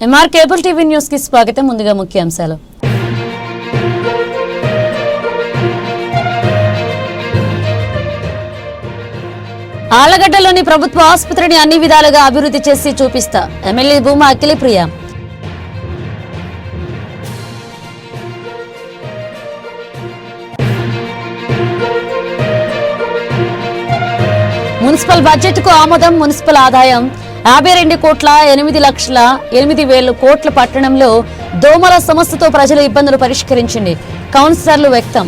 MR cable TV news కి స్వాగతం. ముందుగా ముఖ్యాంశాలు. ఆళ్లగడ్డలోని ప్రభుత్వ ఆసుపత్రిని అన్ని విధాలుగా అభివృద్ధి చేసి చూపిస్తా MLA Bhuma Akhilapriya. Municipal budget కు ఆమోదం. మున్సిపల్ ఆదాయం 52,08,08,000 కోట్ల. పట్టణంలో దోమల సమస్యతో ప్రజల ఇబ్బందులు పరిష్కరించింది. కౌన్సిలర్లు వ్యక్తం.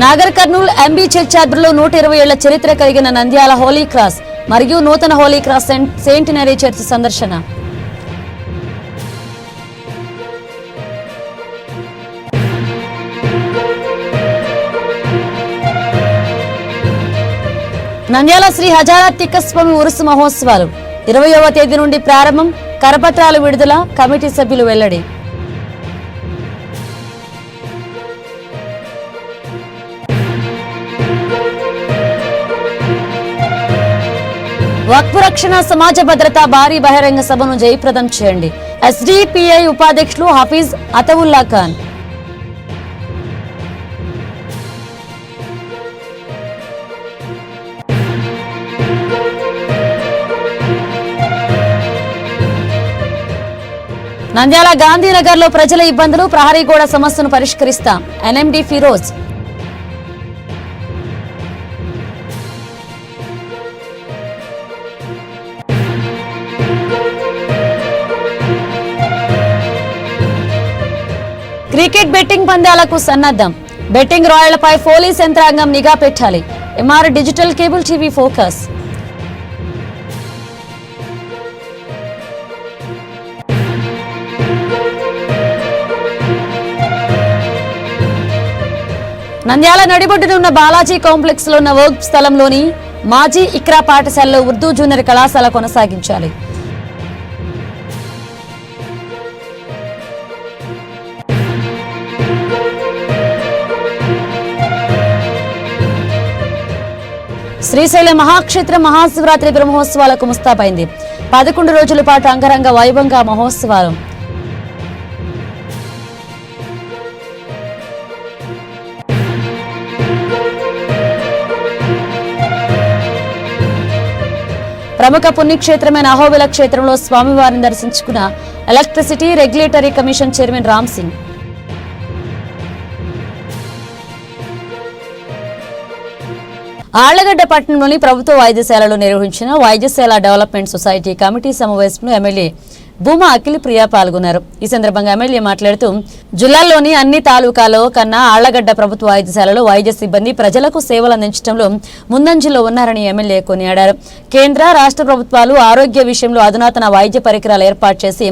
నాగర్ కర్నూల్ ఎంబీ చర్చ్ ఆధ్వర్యంలో 120 ఏళ్ల చరిత్ర కలిగిన నంద్యాల హోలీ క్రాస్ మరియు నూతన హోలీ క్రాస్ సెయింటినరీ చర్చ్ సందర్శన. నంద్యాల శ్రీ హజారా తిక్కస్వామి ఉరుసు మహోత్సవాలు 20వ తేదీ నుండి ప్రారంభం. కరపత్రాలు విడుదల. కమిటీ సభ్యులు వెల్లడి. వక్ఫ్ రక్షణ సమాజ భద్రత భారీ బహిరంగ సభను జయప్రదం చేయండి. ఎస్డిపిఐ ఉపాధ్యక్షులు హఫీజ్ అతవుల్లా ఖాన్. నంద్యాల గాంధీనగర్ లో ప్రజల ఇబ్బందులు. ప్రహరీగోడ సమస్యను పరిష్కరిస్తాం. ఎన్ఎండి ఫిరోజ్. క్రికెట్ బెట్టింగ్ పందాలకు సన్నద్ధం. బెట్టింగ్ రాయళ్లపై పోలీస్ యంత్రాంగం నిఘా పెట్టాలి. MR digital cable TV focus. Nandyal నడిబొడ్డున ఉన్న బాలాజీ కాంప్లెక్స్ లో ఉన్న వర్క్ స్థలంలోని మాజీ ఇక్రా పాఠశాలలో ఉర్దూ జూనియర్ కళాశాల కొనసాగించాలి. శ్రీశైలం మహాక్షేత్ర మహాశివరాత్రి బ్రహ్మోత్సవాలకు ముస్తాబైంది. 11 రోజుల పాటు అంగరంగ వైభవంగా మహోత్సవాలు. ప్రముఖ పుణ్యక్షేత్రమైన అహోబిల క్షేత్రంలో స్వామివారిని దర్శించుకున్న electricity regulatory commission chairman Ram Singh. Allagadda పట్టణంలోని ప్రభుత్వ వైద్యశాలలో నిర్వహించిన వైద్యశాల డెవలప్మెంట్ సొసైటీ కమిటీ సమావేశంలో ఎమ్మెల్యే భూమా అఖిలప్రియ పాల్గొన్నారు. ఈ సందర్భంగా ఎమ్మెల్యే మాట్లాడుతూ జిల్లాలోని అన్ని తాలూకాలో కన్నా ఆళ్లగడ్డ ప్రభుత్వ వైద్యశాలలో వైద్య సిబ్బంది ప్రజలకు సేవలు అందించడంలో ముందంజలో ఉన్నారని ఎమ్మెల్యే కొనియాడారు. కేంద్ర రాష్ట్ర ప్రభుత్వాలు ఆరోగ్య విషయంలో అధునాతన వైద్య పరికరాలు ఏర్పాటు చేసి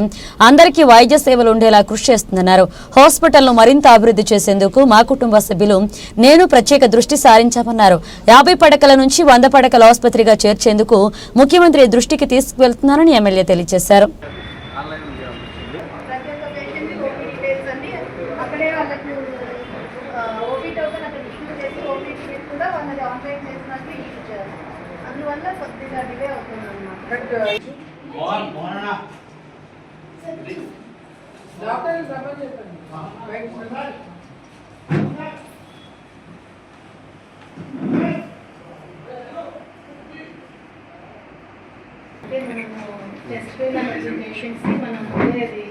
అందరికీ వైద్య సేవలు ఉండేలా కృషి చేస్తుందన్నారు. హాస్పిటల్ను మరింత అభివృద్ధి చేసేందుకు మా కుటుంబ సభ్యులు నేను ప్రత్యేక దృష్టి సారించామన్నారు. 50 పడకల నుంచి 100 పడకల ఆసుపత్రిగా చేర్చేందుకు ముఖ్యమంత్రి దృష్టికి తీసుకువెళ్తున్నారని ఎమ్మెల్యే తెలియజేశారు. టెస్ట్ పేషెంట్స్ మనం ఉండేది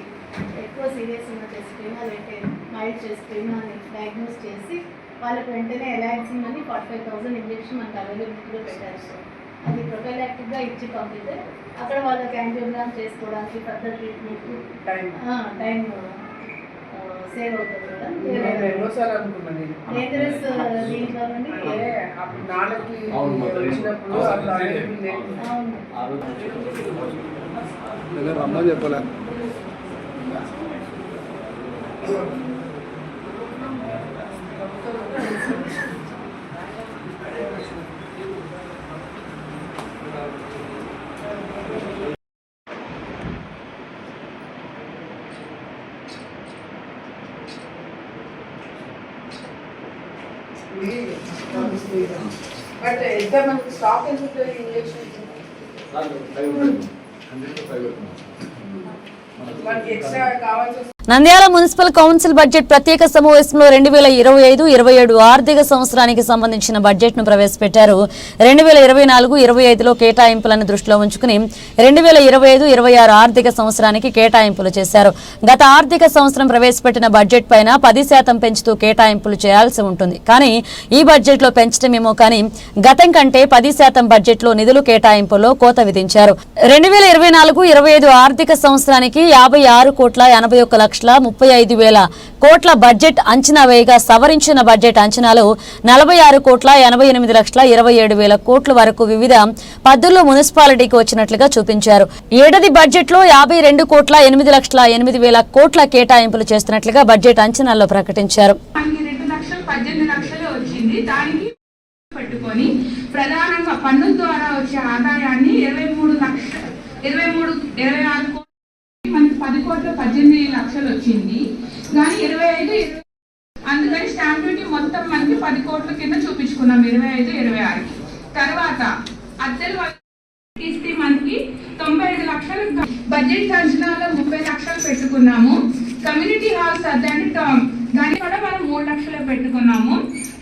ఎక్కువ సీరియస్ ఉన్న టెస్ట్ పెయిన్ లేకపోతే మైల్డ్ చెస్ట్ పెయిన్ అని డయాగ్నోస్ చేసి వాళ్ళకి వెంటనే ఎలాక్సిన్ అని 45,000 ఇంజెక్షన్ మనకు అవైలబిలిటీలో పెట్టారు. సో అది ప్రొఫైలాక్టిక్గా ఇచ్చి పంపితే అక్కడ వాళ్ళకి యాంజియోగ్రామ్ చేసుకోవడానికి ఫర్దర్ ట్రీట్మెంట్ టైం సేవ్ అవుతుంది కదా. డేంజరస్ దీంట్లో నుండి చెప్పలే. బట్ ఎంత మనకి స్టాక్ ఎంత ఉంటుంది ఇంజెక్షన్ మనకి ఎక్స్ట్రా కావాల్సి నంద్యాల మున్సిపల్ కౌన్సిల్ బడ్జెట్ ప్రత్యేక సమావేశంలో 2025-27 ఆర్థిక సంవత్సరానికి సంబంధించిన బడ్జెట్ ను ప్రవేశపెట్టారు. 2024-25లో కేటాయింపులను దృష్టిలో ఉంచుకుని 2025-26 ఆర్థిక సంవత్సరానికి కేటాయింపులు చేశారు. గత ఆర్థిక సంవత్సరం ప్రవేశపెట్టిన బడ్జెట్ పైన 10% పెంచుతూ కేటాయింపులు చేయాల్సి ఉంటుంది. కానీ ఈ బడ్జెట్ లో పెంచడమేమో కానీ గతం కంటే 10% బడ్జెట్ లో నిధులు కేటాయింపులో కోత విధించారు. 2024-25 ఆర్థిక సంవత్సరానికి 56,81,35,000 కోట్ల బడ్జెట్ అంచనా వేయగా సవరించిన బడ్జెట్ అంచనాలు 46,88,27,000 కోట్ల వరకు వివిధ పద్ధతుల్లో మున్సిపాలిటీకి వచ్చినట్లుగా చూపించారు. ఏడాది బడ్జెట్ లో 52,08,08,000 కోట్ల కేటాయింపులు చేస్తున్నట్లుగా బడ్జెట్ అంచనాల్లో ప్రకటించారు. 2,18 లక్షలు వచ్చింది. దానికి పెట్టుకొని ప్రధానంగా పన్నుల ద్వారా వచ్చే ఆదాయాన్ని 26 కోట్లు మనకి 10 కోట్ల 18 లక్షలు వచ్చింది. కానీ 25 అందుకని స్టాంప్ డ్యూటీ మొత్తం మనకి 10 కోట్ల కింద చూపించుకున్నాం 25-26. తర్వాత అద్దెలు తీస్తే మనకి 95 లక్షలు, బడ్జెట్ అంచనాలో 30 లక్షలు పెట్టుకున్నాము. కమ్యూనిటీ హాల్స్ అద్దె అంటే దాన్ని కూడా మనం 3 లక్షలు పెట్టుకున్నాము.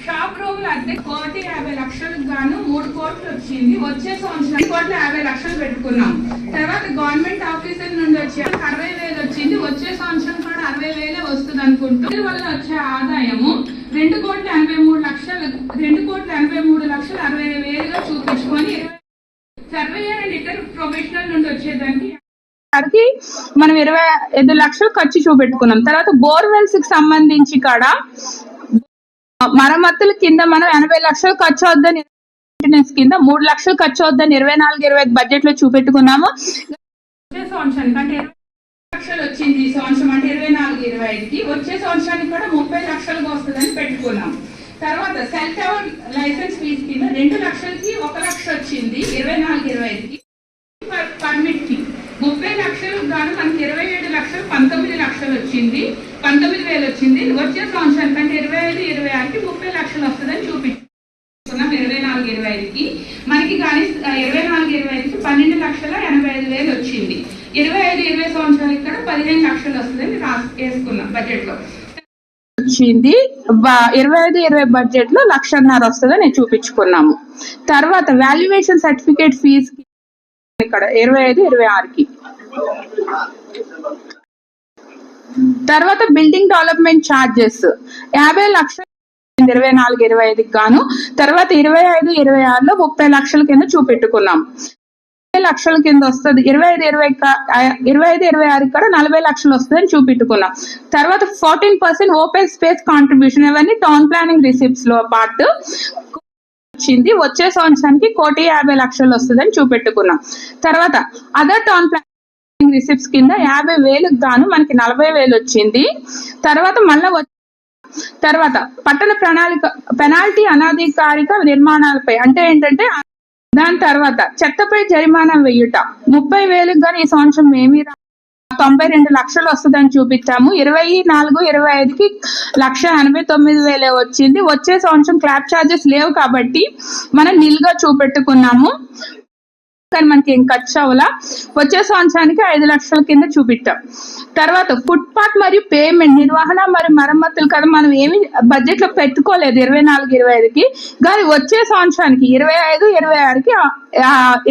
షాప్ రూమ్ల అద్దె 1,50 లక్షలకు గాను 3 కోట్లు వచ్చింది. వచ్చే సంవత్సరం 1,50 లక్షలు పెట్టుకున్నాం. తర్వాత గవర్నమెంట్ ఆఫీసర్ నుండి వచ్చే 60,000 వచ్చింది. వచ్చే సంవత్సరం కూడా 60,000 వస్తుంది అనుకుంటూ వల్ల వచ్చే ఆదాయము 2,83,60,000 చూపించుకొని సర్వేయర్ అండ్ ఇతర ప్రొఫెషనల్ నుండి వచ్చేదానికి మనం 25 లక్షలు ఖర్చు చూపెట్టుకున్నాం. తర్వాత బోర్వెల్స్ కి సంబంధించి కూడా మరమ్మతుల కింద మనం 80 లక్షలు ఖర్చు అవుద్దని కింద 3 లక్షలు ఖర్చు అవుద్దని 24-25 బడ్జెట్ లో చూపెట్టుకున్నాము. వచ్చే సంవత్సరానికి అంటే 20 లక్షలు వచ్చింది ఈ సంవత్సరం అంటే 24-25కి. వచ్చే సంవత్సరానికి కూడా 30 లక్షలకు వస్తుందని పెట్టుకున్నాం. తర్వాత సెల్ టవర్ లైసెన్స్ ఫీజు కింద 2 లక్షలకి 1 లక్ష వచ్చింది 24-25కి. పర్మిట్ కి 30 లక్షలు గాను మనకి 27 లక్షలు 19 లక్షలు వచ్చింది, 19,000 వచ్చింది. వచ్చే సంవత్సరానికి అంటే 25-26కి 30 లక్షలు వస్తుందని చూపించుకున్నాం 24-25కి. మనకి కానీ 24-25కి 12,85,000 వచ్చింది. 25-20 సంవత్సరాలకి కూడా 15 లక్షలు వస్తుందని వేసుకున్నాం బడ్జెట్ లో. వచ్చింది 25-20 బడ్జెట్ లో 1,50,000 వస్తుందని చూపించుకున్నాము. తర్వాత వాల్యుయేషన్ సర్టిఫికేట్ ఫీజు ఇక్కడ 25-26కి. తర్వాత బిల్డింగ్ డెవలప్మెంట్ ఛార్జెస్ 50 లక్షలు 24-25కి గాను. తర్వాత 25-26లో 30 లక్షల కింద చూపెట్టుకున్నాం. 50 లక్షల కింద వస్తుంది. 25-26 కూడా 40 లక్షలు వస్తుందని చూపెట్టుకున్నాం. తర్వాత 14% ఓపెన్ స్పేస్ కాంట్రిబ్యూషన్ ఇవన్నీ టౌన్ ప్లానింగ్ రిసిప్ట్స్ లో పార్ట్ వచ్చింది. వచ్చే సంవత్సరానికి 1,50,00,000 వస్తుందని చూపెట్టుకున్నాం. తర్వాత అదర్ టౌన్ ప్లానింగ్ రిసిప్ట్స్ కింద 50,000 గాను మనకి 40,000 వచ్చింది. తర్వాత తర్వాత పట్టణ పెనాల్టీ అనధికారిక నిర్మాణాలపై అంటే ఏంటంటే దాని తర్వాత చెత్తపై జరిమానా వేయుట 30,000 గాను ఈ సంవత్సరం ఏమీ 92 లక్షలు వస్తుందని చూపించాము. 24-25కి 1,89,000 వచ్చింది. వచ్చే సంవత్సరం క్లాప్ ఛార్జెస్ లేవు కాబట్టి మనం నిల్గా చూపెట్టుకున్నాము. కానీ మనకి ఏం ఖర్చు అవ్వాల. వచ్చే సంవత్సరానికి 5 లక్షల కింద చూపించాం. తర్వాత ఫుట్పాత్ మరియు పేమెంట్ నిర్వహణ మరియు మరమ్మతులు కదా మనం ఏమి బడ్జెట్ లో పెట్టుకోలేదు 24-25కి. కానీ వచ్చే సంవత్సరానికి 25-26కి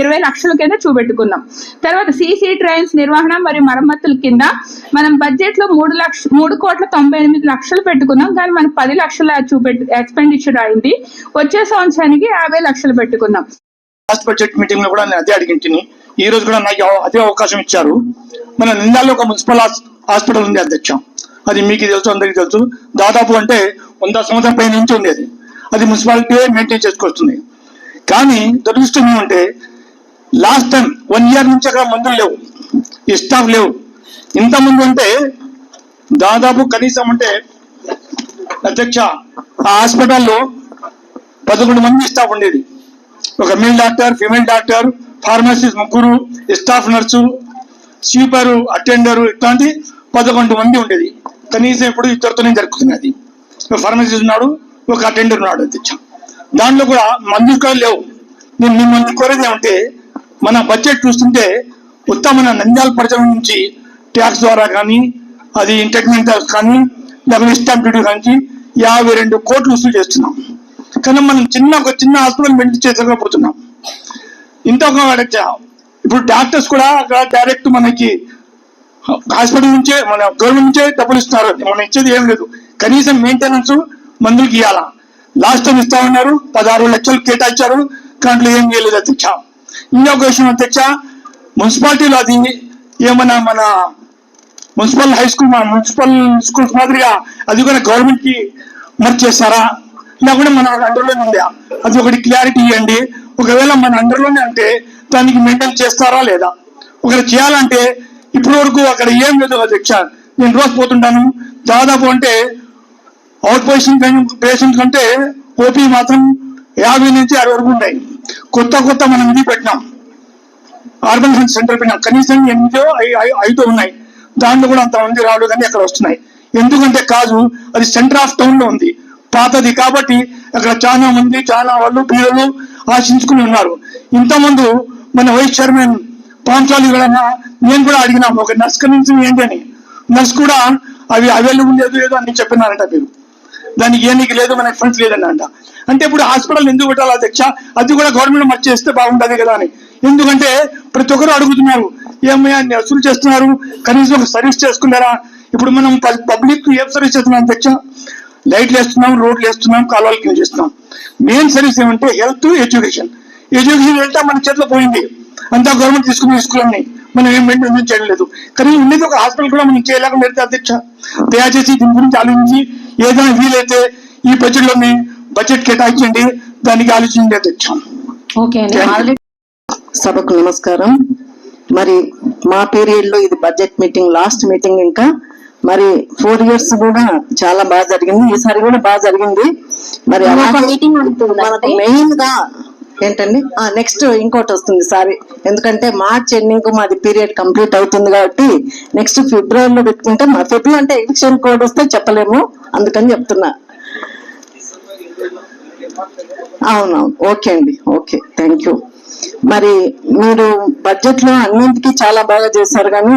20 లక్షల కింద చూపెట్టుకున్నాం. తర్వాత సీసీ ట్రైన్స్ నిర్వహణ మరియు మరమ్మతుల కింద మనం బడ్జెట్ లో 3,98,00,000 పెట్టుకున్నాం. కానీ మనకు 10 లక్షల ఎక్స్పెండిచర్ అయింది. వచ్చే సంవత్సరానికి 50 లక్షలు పెట్టుకున్నాం. లాస్ట్ బడ్జెట్ మీటింగ్ లో కూడా నేను అదే అడిగింటిని. ఈ రోజు కూడా నాకు అదే అవకాశం ఇచ్చారు. మన నిందాల్లో ఒక మున్సిపల్ హాస్పిటల్ ఉంది అధ్యక్ష, అది మీకు తెలుసు, అందరికీ తెలుసు. దాదాపు అంటే 100 సంవత్సరం పై నుంచి ఉండేది. అది మున్సిపాలిటీ మెయింటైన్ చేసుకొస్తుంది. కానీ దురదృష్టం ఏమంటే లాస్ట్ టైం 1 ఇయర్ నుంచి అక్కడ మందులు లేవు, ఈ స్టాఫ్ లేవు. ఇంతమంది అంటే దాదాపు కనీసం అంటే అధ్యక్ష ఆ హాస్పిటల్లో 11 మంది స్టాఫ్ ఉండేది. ఒక male doctor, female doctor, pharmacist 3, staff nurse, sweeper, attender ఇట్లాంటి 11 మంది ఉండేది. కనీసం ఇప్పుడు ఇద్దరితోనే జరుగుతున్నది. ఫార్మసిస్ట్ ఉన్నాడు, ఒక అటెండర్ ఉన్నాడు అధ్యక్ష. దాంట్లో కూడా మందులు కూడా లేవు. నేను మిమ్మల్ని కోరేది ఏమంటే, మన బడ్జెట్ చూస్తుంటే మొత్తం మన నంద్యాల ప్రజల నుంచి ట్యాక్స్ ద్వారా కానీ, అది ఇంటర్మెంట్ ట్యాక్స్ కానీ, లేకపోతే స్టాంప్ డ్యూటీ కానీ 52 కోట్లు వసూలు చేస్తున్నాం. కానీ మనం ఒక చిన్న హాస్పిటల్ మెయింటైన్ చేసుకోకపోతున్నాం. ఇంకొక అధ్యక్ష, ఇప్పుడు డాక్టర్స్ కూడా అక్కడ డైరెక్ట్ మనకి హాస్పిటల్ నుంచే, మన గవర్నమెంట్ నుంచే డబ్బులు ఇస్తున్నారు. మనం ఇచ్చేది ఏం లేదు. కనీసం మెయింటెనెన్స్ మందులకి ఇవ్వాలా. లాస్ట్ టైం ఇస్తా ఉన్నారు, 16 లక్షలు కేటాయించారు, దాంట్లో ఏం చేయలేదు అధ్యక్ష. ఇంకొక విషయం అధ్యక్ష, మున్సిపాలిటీలో అది ఏమన్నా మన మున్సిపల్ హై స్కూల్, మన మున్సిపల్ స్కూల్స్ మాదిరిగా అది కూడా గవర్నమెంట్ కి మర్చి చేస్తారా, లేకుంటే మన అండర్లోనే ఉందా, అది ఒకటి క్లారిటీ ఇవ్వండి. ఒకవేళ మన అండర్లోనే అంటే దానికి మెయింటైన్ చేస్తారా లేదా. ఒకరు చేయాలంటే ఇప్పటి వరకు అక్కడ ఏం లేదు అధ్యక్ష. నేను రోజు పోతుంటాను, దాదాపు అంటే అవుట్ పేషెంట్ కంటే ఓపీ మాత్రం 50 నుంచి 60 వరకు ఉంటాయి. కొత్త మనం ఇది పెట్టినాం, అర్బన్ హెల్త్ సెంటర్ పెట్టినాం. కనీసం 8 ఉన్నాయి. దాంట్లో కూడా అంతమంది రావడం కానీ అక్కడ వస్తున్నాయి. ఎందుకంటే కాదు, అది సెంటర్ ఆఫ్ టౌన్ లో ఉంది, పాతది కాబట్టి అక్కడ చాలా మంది, చాలా వాళ్ళు పిల్లలు ఆశించుకుని ఉన్నారు. ఇంతకుముందు మన వైస్ చైర్మన్ పాంచాలి కూడా నేను కూడా అడిగినాము, ఒక నర్స్ కనీసం ఏంటి అని. నర్స్ కూడా అవి అవైలబుల్ లేదు ఏదో అని చెప్పినారంట. మీరు దానికి ఏనికి లేదు, మనకి ఫండ్స్ లేదని అంట. అంటే ఇప్పుడు హాస్పిటల్ ఎందుకు పెట్టాలి అధ్యక్ష, అది కూడా గవర్నమెంట్ మర్చి చేస్తే బాగుంటుంది కదా అని. ఎందుకంటే ప్రతి ఒక్కరు అడుగుతున్నారు, ఏమయ్యా వసూలు చేస్తున్నారు, కనీసం ఒక సర్వీస్ చేసుకున్నారా. ఇప్పుడు మనం పబ్లిక్ ఏం సర్వీస్ చేస్తున్నాం అధ్యక్ష, లైట్లు వేస్తున్నాం, రోడ్లు వేస్తున్నాం, కాలువలు క్లీన్ చేస్తున్నాం. మెయిన్ సర్వీస్ ఏమంటే హెల్త్, ఎడ్యుకేషన్ వెళ్తే మన చేతిలో పోయింది, అంతా గవర్నమెంట్ తీసుకున్న స్కూల్ని మనం ఏం మెయింటైన్ చేయడం లేదు. కానీ ఉండేది ఒక హాస్పిటల్ కూడా మనం చేయలేకుండా పెడితే అధ్యక్ష, దయచేసి దీని గురించి ఆలోచించి ఏదైనా వీలైతే ఈ బడ్జెట్ కేటాయించండి, దానికి ఆలోచించండి అధ్యక్ష. సభకు నమస్కారం. మరి మా పీరియడ్ లో ఇది బడ్జెట్ మీటింగ్, లాస్ట్ మీటింగ్. ఇంకా మరి 4 years కూడా చాలా బాగా జరిగింది, ఈసారి కూడా బాగా జరిగింది. మరి మనకు మెయిన్ గా ఏంటండి, నెక్స్ట్ ఇంకోటి వస్తుంది సారీ, ఎందుకంటే మార్చ్ ఎండింగ్ మాది పీరియడ్ కంప్లీట్ అవుతుంది కాబట్టి నెక్స్ట్ ఫిబ్రవరిలో పెట్టుకుంటే, మా ఫిబ్రవరి అంటే ఎలక్షన్ కోడ్ వస్తే చెప్పలేము, అందుకని చెప్తున్నా. అవునవును, ఓకే అండి, ఓకే, థ్యాంక్ యూ. మరి మీరు బడ్జెట్ లో అన్నింటికి చాలా బాగా చేశారు, కానీ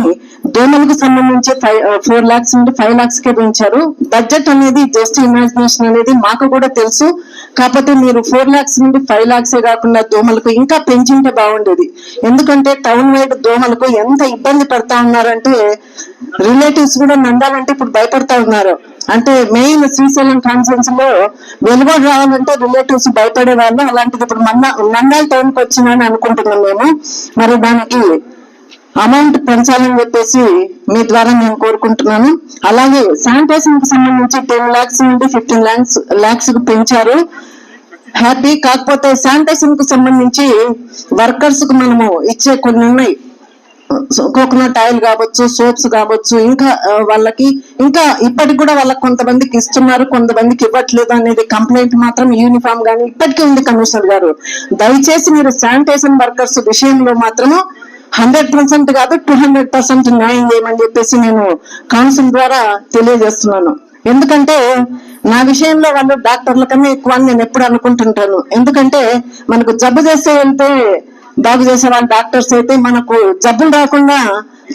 దోమలకు సంబంధించి 4 lakhs నుండి 5 lakhs కే పెంచారు. బడ్జెట్ అనేది జస్ట్ ఇమాజినేషన్ అనేది మాకు కూడా తెలుసు. కాకపోతే మీరు 4 lakhs నుండి 5 lakhs కాకుండా దోమలకు ఇంకా పెంచింటే బాగుండేది. ఎందుకంటే టౌన్ వైడ్ దోమలకు ఎంత ఇబ్బంది పడతా ఉన్నారంటే రిలేటివ్స్ కూడా నందాలంటే ఇప్పుడు భయపడతా ఉన్నారు. అంటే మెయిన్ శ్రీశైలం కాన్ఫరెన్స్ లో వెలువడి రావాలంటే రిలేటివ్స్ భయపడే వాళ్ళు, అలాంటిది ఇప్పుడు నంద్యాల టౌన్ కి వచ్చిందని అనుకుంటున్నాం మేము. మరి దానికి అమౌంట్ పెంచాలని చెప్పేసి మీ ద్వారా నేను కోరుకుంటున్నాను. అలాగే శానిటేషన్ కి సంబంధించి 10 lakhs నుండి 15 lakhs కు పెంచారు, హ్యాపీ. కాకపోతే శానిటేషన్ కు సంబంధించి వర్కర్స్ కు మనము ఇచ్చే కొన్ని ఉన్నాయి, కోకోనట్ ఆయిల్ కావచ్చు, సోప్స్ కావచ్చు, ఇంకా వాళ్ళకి ఇంకా ఇప్పటికి కూడా వాళ్ళకి కొంతమందికి ఇస్తున్నారు, కొంతమందికి ఇవ్వట్లేదు అనేది కంప్లైంట్ మాత్రం యూనిఫామ్ గానీ ఇప్పటికీ ఉంది. కమిషనర్ గారు, దయచేసి మీరు శానిటేషన్ వర్కర్స్ విషయంలో మాత్రం 100% కాదు 200% న్యాయం చేయమని చెప్పేసి నేను కౌన్సిల్ ద్వారా తెలియజేస్తున్నాను. ఎందుకంటే నా విషయంలో వాళ్ళు డాక్టర్ల కన్నా ఎక్కువ అని నేను ఎప్పుడు అనుకుంటుంటాను. ఎందుకంటే మనకు జబ్బు చేస్తే వెళ్తే బాగు చేసే వాళ్ళు డాక్టర్స్ అయితే, మనకు జబ్బులు రాకుండా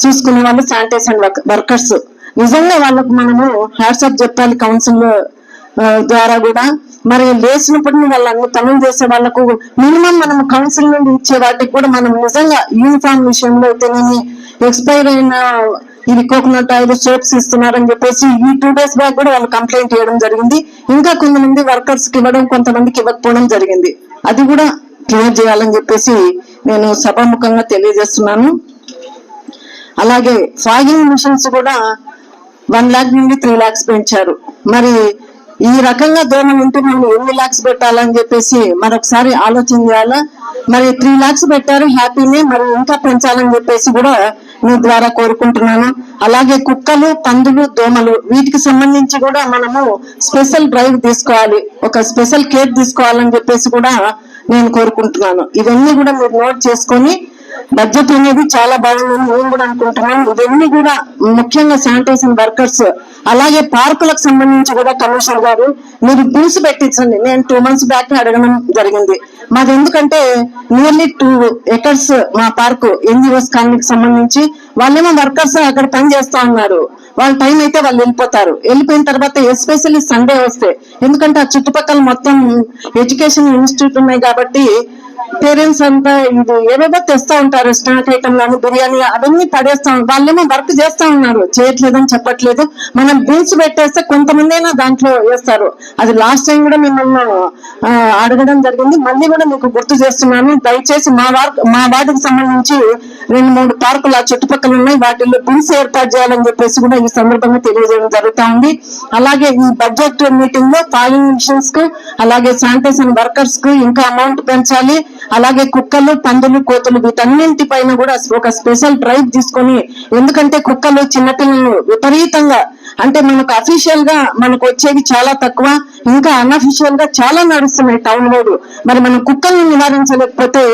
చూసుకునే వాళ్ళు శానిటేషన్ వర్కర్స్. నిజంగా వాళ్ళకు మనము హ్యాట్సాప్ చెప్పాలి కౌన్సిల్ ద్వారా కూడా. మరి లేచినప్పుడు వాళ్ళు అన్ని పనులు చేసే వాళ్ళకు మినిమం మనం కౌన్సిల్ నుండి ఇచ్చే వాటికి కూడా మనం నిజంగా యూనిఫామ్ విషయంలో అయితేనేమి, ఎక్స్పైర్ అయిన ఇది కోకోనట్ ఆయిల్, సోప్స్ ఇస్తున్నారని చెప్పేసి ఈ 2 days బ్యాక్ కూడా వాళ్ళు కంప్లైంట్ చేయడం జరిగింది. ఇంకా కొంతమంది వర్కర్స్ కి ఇవ్వడం, కొంతమందికి ఇవ్వకపోవడం జరిగింది. అది కూడా క్లియర్ చేయాలని చెప్పేసి నేను సభాముఖంగా తెలియజేస్తున్నాను. అలాగే ఫాగింగ్ మిషన్స్ కూడా 1 lakh నుండి 3 lakhs పెంచారు. మరి ఈ రకంగా దూరం ఉంటే మనం ఎన్ని lakhs పెట్టాలని చెప్పేసి మరొకసారి ఆలోచన చేయాలా. మరి 3 lakhs పెట్టారు, హ్యాపీనే. మరి ఇంకా పెంచాలని చెప్పేసి కూడా మీ ద్వారా కోరుకుంటున్నాను. అలాగే కుక్కలు, పందులు, దోమలు వీటికి సంబంధించి కూడా మనము స్పెషల్ డ్రైవ్ తీసుకోవాలి, ఒక స్పెషల్ కేర్ తీసుకోవాలని చెప్పేసి కూడా నేను కోరుకుంటున్నాను. ఇవన్నీ కూడా మీరు నోట్ చేసుకొని బడ్జెట్ అనేది చాలా బాగుందని మేము కూడా అనుకుంటున్నాం. ఇవన్నీ కూడా ముఖ్యంగా శానిటేషన్ వర్కర్స్, అలాగే పార్కులకు సంబంధించి కూడా కమిషనర్ గారు మీరు బిల్స్ పెట్టించండి. నేను 2 months బ్యాక్ అడగడం జరిగింది. మాది ఎందుకంటే నియర్లీ 2 acres మా పార్కు ఎన్జిఓస్ కాలనీకి సంబంధించి వాళ్ళేమో వర్కర్స్ అక్కడ పని చేస్తా ఉన్నారు. వాళ్ళ టైం అయితే వాళ్ళు వెళ్ళిపోతారు. వెళ్ళిపోయిన తర్వాత ఎస్పెషల్లీ సండే వస్తే, ఎందుకంటే ఆ చుట్టుపక్కల మొత్తం ఎడ్యుకేషన్ ఇన్స్టిట్యూట్ ఉన్నాయి కాబట్టి పేరెంట్స్ అంతా ఇది ఏవేవో తెస్తా ఉంటారు, స్నాక్ ఐటమ్ కానీ బిర్యానీ అవన్నీ పడేస్తా ఉంటారు. వాళ్ళేమో వర్క్ చేస్తా ఉన్నారు, చేయట్లేదని చెప్పట్లేదు. మనం బిల్స్ పెట్టేస్తే కొంతమంది అయినా దాంట్లో వేస్తారు. అది లాస్ట్ టైం కూడా మిమ్మల్ని అడగడం జరిగింది, మళ్ళీ కూడా మీకు గుర్తు చేస్తున్నాను. దయచేసి మా వార్డుకు సంబంధించి 2-3 పార్కులు ఆ చుట్టుపక్కల ఉన్నాయి, వాటిల్లో బిల్స్ ఏర్పాటు చేయాలని చెప్పేసి కూడా ఈ సందర్భంగా తెలియజేయడం జరుగుతా ఉంది. అలాగే ఈ బడ్జెట్ మీటింగ్ లో ఫాలోయింగ్ మిషన్స్ కు, అలాగే శానిటేషన్ వర్కర్స్ కు ఇంకా అమౌంట్ పెంచాలి. అలాగే కుక్కలు, పందులు, కోతులు వీటన్నింటి పైన కూడా ఒక స్పెషల్ డ్రైవ్ తీసుకొని, ఎందుకంటే కుక్కలు చిన్నపిల్లలు విపరీతంగా, అంటే మనకు అఫీషియల్ గా మనకు వచ్చేవి చాలా తక్కువ, ఇంకా అన్అఫీషియల్ గా చాలా నడుస్తున్నాయి టౌన్ వైడ్. మరి మనం కుక్కల్ని నివారించలేకపోతే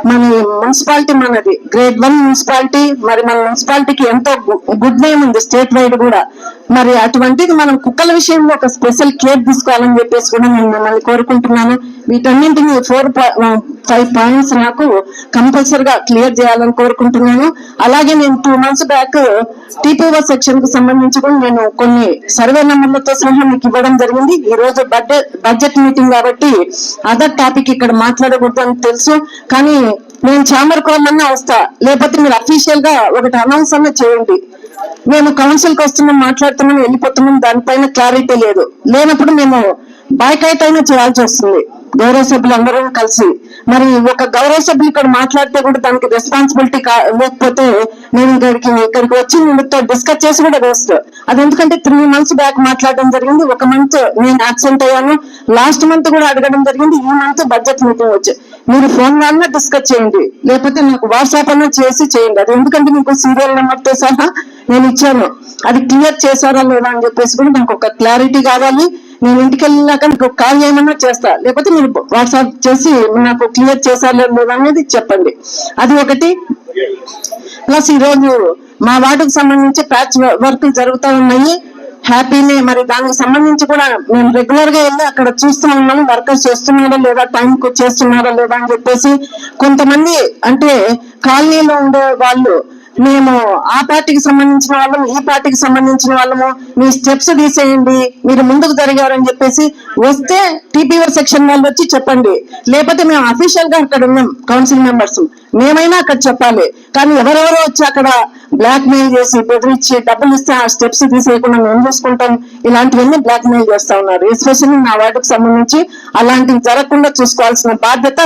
మన మున్సిపాలిటీ మనది గ్రేడ్ 1 మున్సిపాలిటీ, మరి మన మున్సిపాలిటీకి ఎంతో గుడ్ నేమ్ ఉంది స్టేట్ వైడ్ కూడా. మరి అటువంటిది మనం కుక్కల విషయంలో ఒక స్పెషల్ కేర్ తీసుకోవాలని చెప్పేసి కూడా నేను మిమ్మల్ని కోరుకుంటున్నాను. వీటన్నింటినీ 4-5 పాయింట్స్ నాకు కంపల్సరిగా క్లియర్ చేయాలని కోరుకుంటున్నాను. అలాగే నేను 2 months బ్యాక్ టీపీఓ సెక్షన్ కు సంబంధించి కూడా నేను కొన్ని సర్వే నెంబర్లతో సహా మీకు ఇవ్వడం జరిగింది. ఈ రోజు బడ్జెట్ మీటింగ్ కాబట్టి అదర్ టాపిక్ ఇక్కడ మాట్లాడకూడదు అని తెలుసు, కానీ నేను ఛాంబర్ కోరమన్నా వస్తా, లేకపోతే మీరు అఫీషియల్ గా ఒకటి అనౌన్స్ అన్న చేయండి. మేము కౌన్సిల్ కి వస్తున్నాం, మాట్లాడుతున్నాం, వెళ్ళిపోతున్నాం, దానిపైన క్లారిటీ లేనప్పుడు మేము బాయ్కాట్ అయినా చేయాల్సి వస్తుంది గౌరవ సభ్యులు అందరూ కలిసి. మరి ఒక గౌరవ సభ్యులు ఇక్కడ మాట్లాడితే కూడా దానికి రెస్పాన్సిబిలిటీ లేకపోతే నేను ఇక్కడికి వచ్చి మీతో డిస్కస్ చేసి కూడా వేస్ట్. అది ఎందుకంటే 3 months బ్యాక్ మాట్లాడడం జరిగింది, 1 month నేను అబ్సెంట్ అయ్యాను, లాస్ట్ మంత్ కూడా అడగడం జరిగింది, ఈ మంత్ బడ్జెట్ మీటింగ్ వచ్చి మీరు ఫోన్ వల్ల డిస్కస్ చేయండి, లేకపోతే నాకు వాట్సాప్ అన్న చేయండి. అది ఎందుకంటే మీకు సీరియల్ నెంబర్ తో సహా నేను ఇచ్చాను, అది క్లియర్ చేశారా లేదా అని చెప్పేసి కూడా నాకు ఒక క్లారిటీ కావాలి. నేను ఇంటికి వెళ్ళాక మీకు కాల్ చేయమన్నా చేస్తా, లేకపోతే మీరు వాట్సాప్ చేసి నాకు క్లియర్ చేశారా లేదా అనేది చెప్పండి. అది ఒకటి. ప్లస్ ఈ రోజు మా వార్డుకు సంబంధించి ప్యాచ్ వర్క్ జరుగుతూ ఉన్నాయి, హ్యాపీనే. మరి దానికి సంబంధించి కూడా మేము రెగ్యులర్ గా వెళ్ళి అక్కడ చూస్తూ ఉన్నాము, వర్కర్స్ చేస్తున్నారా లేదా, టైం కు చేస్తున్నారా లేదా అని చెప్పేసి. కొంతమంది అంటే కాలనీలో ఉండే వాళ్ళు మేము ఆ పార్టీకి సంబంధించిన వాళ్ళము, ఈ పార్టీకి సంబంధించిన వాళ్ళము, మీ స్టెప్స్ తీసేయండి, మీరు ముందుకు జరిగారని చెప్పేసి వస్తే టీపీఓ సెక్షన్ వాళ్ళు వచ్చి చెప్పండి, లేకపోతే మేము అఫీషియల్ గా అక్కడ ఉన్నాం కౌన్సిల్ మెంబర్స్, మేమైనా అక్కడ చెప్పాలి. కానీ ఎవరెవరో వచ్చి అక్కడ బ్లాక్ మెయిల్ చేసి బెదిరించి డబ్బులు ఇస్తే ఆ స్టెప్స్ తీసేయకుండా మేము చూసుకుంటాం, ఇలాంటివన్నీ బ్లాక్ మెయిల్ చేస్తా ఉన్నారు. ఎస్పెషల్లీ నా వార్డుకు సంబంధించి అలాంటివి జరగకుండా చూసుకోవాల్సిన బాధ్యత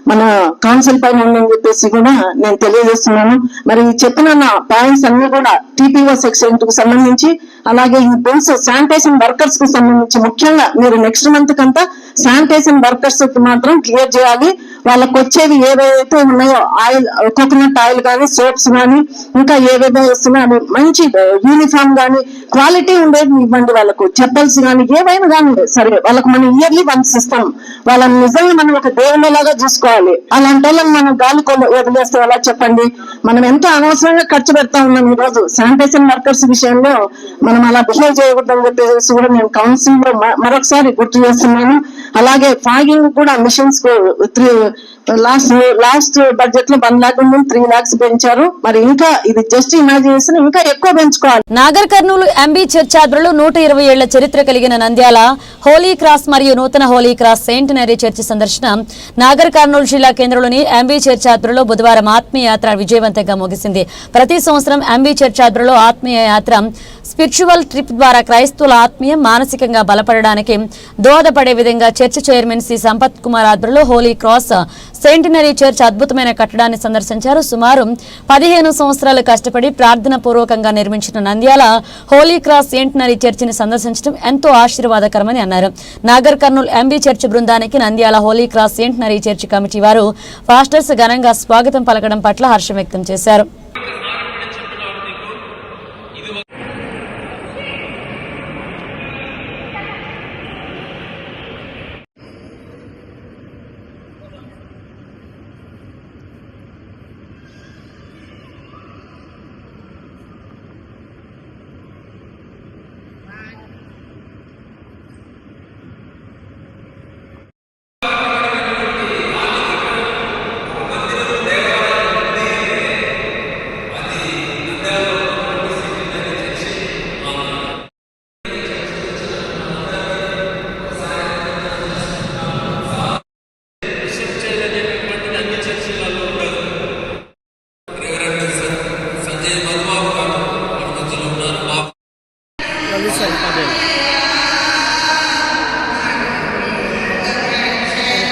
మన కౌన్సిల్ పైన ఉందని చెప్పేసి కూడా నేను తెలియజేస్తున్నాను. మరి చెప్పిన నా పాయింట్స్ అన్ని కూడా టీపీఓ సెక్షన్ కు సంబంధించి, అలాగే ఈ బిల్స్ శానిటేషన్ వర్కర్స్ కు సంబంధించి ముఖ్యంగా మీరు నెక్స్ట్ మంత్ కంతా శానిటేషన్ వర్కర్స్ కి మాత్రం క్లియర్ చేయాలి. వాళ్ళకి వచ్చేవి ఏవైతే ఉన్నాయో ఆయిల్, కోకోనట్ ఆయిల్ కానీ, సోప్స్ కానీ, ఇంకా ఏవేవో వస్తున్నాయో అవి మంచి యూనిఫామ్ కానీ క్వాలిటీ ఉండేది ఇవ్వండి. వాళ్ళకు చెప్పల్స్ కానీ ఏవైనా కానీ సరే, వాళ్ళకు మనం ఇయర్లీ వన్స్ ఇస్తాం. వాళ్ళని నిజంగా మనం ఒక దేవుళ్ళలాగా చూసుకోవాలి. అలాంటి వాళ్ళని మనం గాలి వదిలేస్తే ఎలా చెప్పండి? మనం ఎంతో అనవసరంగా ఖర్చు పెడతా ఉన్నాం. ఈ రోజు శానిటేషన్ వర్కర్స్ విషయంలో మనం అలా బిహేవ్ చేయకూడదని చెప్పేసి కూడా నేను కౌన్సిల్ లో మరొకసారి గుర్తు చేస్తున్నాను. అలాగే ఫాగింగ్ కూడా మిషన్స్ కు లాస్ట్ బడ్జెట్ లో 1 lakh నుండి 3 lakhs పెంచారు. మరి ఇంకా ఇది జస్ట్ ఇమాజినేషన్, ఇంకా ఎక్కువ పెంచుకోవాలి. నాగర్ కర్నూలు ఎంబీ చర్చ్ ఆధ్వర్యంలో 120 ఏళ్ల చరిత్ర కలిగిన నంద్యాల హోలీ క్రాస్ మరియు నూతన హోలీ క్రాస్ సెయింటనరీ చర్చి సందర్శన నాగర్ కర్నూలు జిల్లా కేంద్రంలోని ఎంబీ చర్చ్ ఆధ్వర్యంలో బుధవారం ఆత్మీయ యాత్ర విజయవంతంగా ముగిసింది. ప్రతి సంవత్సరం ఎంబీ చర్చ్ ఆధ్వర్యంలో ఆత్మీయ యాత్ర స్పిరిచువల్ ట్రిప్ ద్వారా క్రైస్తవుల ఆత్మీయం మానసికంగా బలపడడానికి దోహదపడే విధంగా church chairman C Sampath Kumar ఆధ్వర్యంలో హోలీ క్రాస్ సెయింటనరీ చర్చ్ అద్భుతమైన కట్టడాన్ని సందర్శించారు. సుమారు 15 సంవత్సరాలు కష్టపడి ప్రార్థన పూర్వకంగా నిర్మించిన నంద్యాల హోలీ క్రాస్ సెయింటనరీ చర్చిని సందర్శించడం ఎంతో ఆశీర్వాదకరమని అన్నారు. నాగర్ కర్నూలు ఎంబీ చర్చ్ బృందానికి Nandyal Holy Cross centenary church committee వారు పాస్టర్స్ ఘనంగా స్వాగతం పలకడం పట్ల హర్షం వ్యక్తం చేశారు.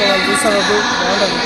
వాళ్ళు చూస్తారు బాగుంటుంది.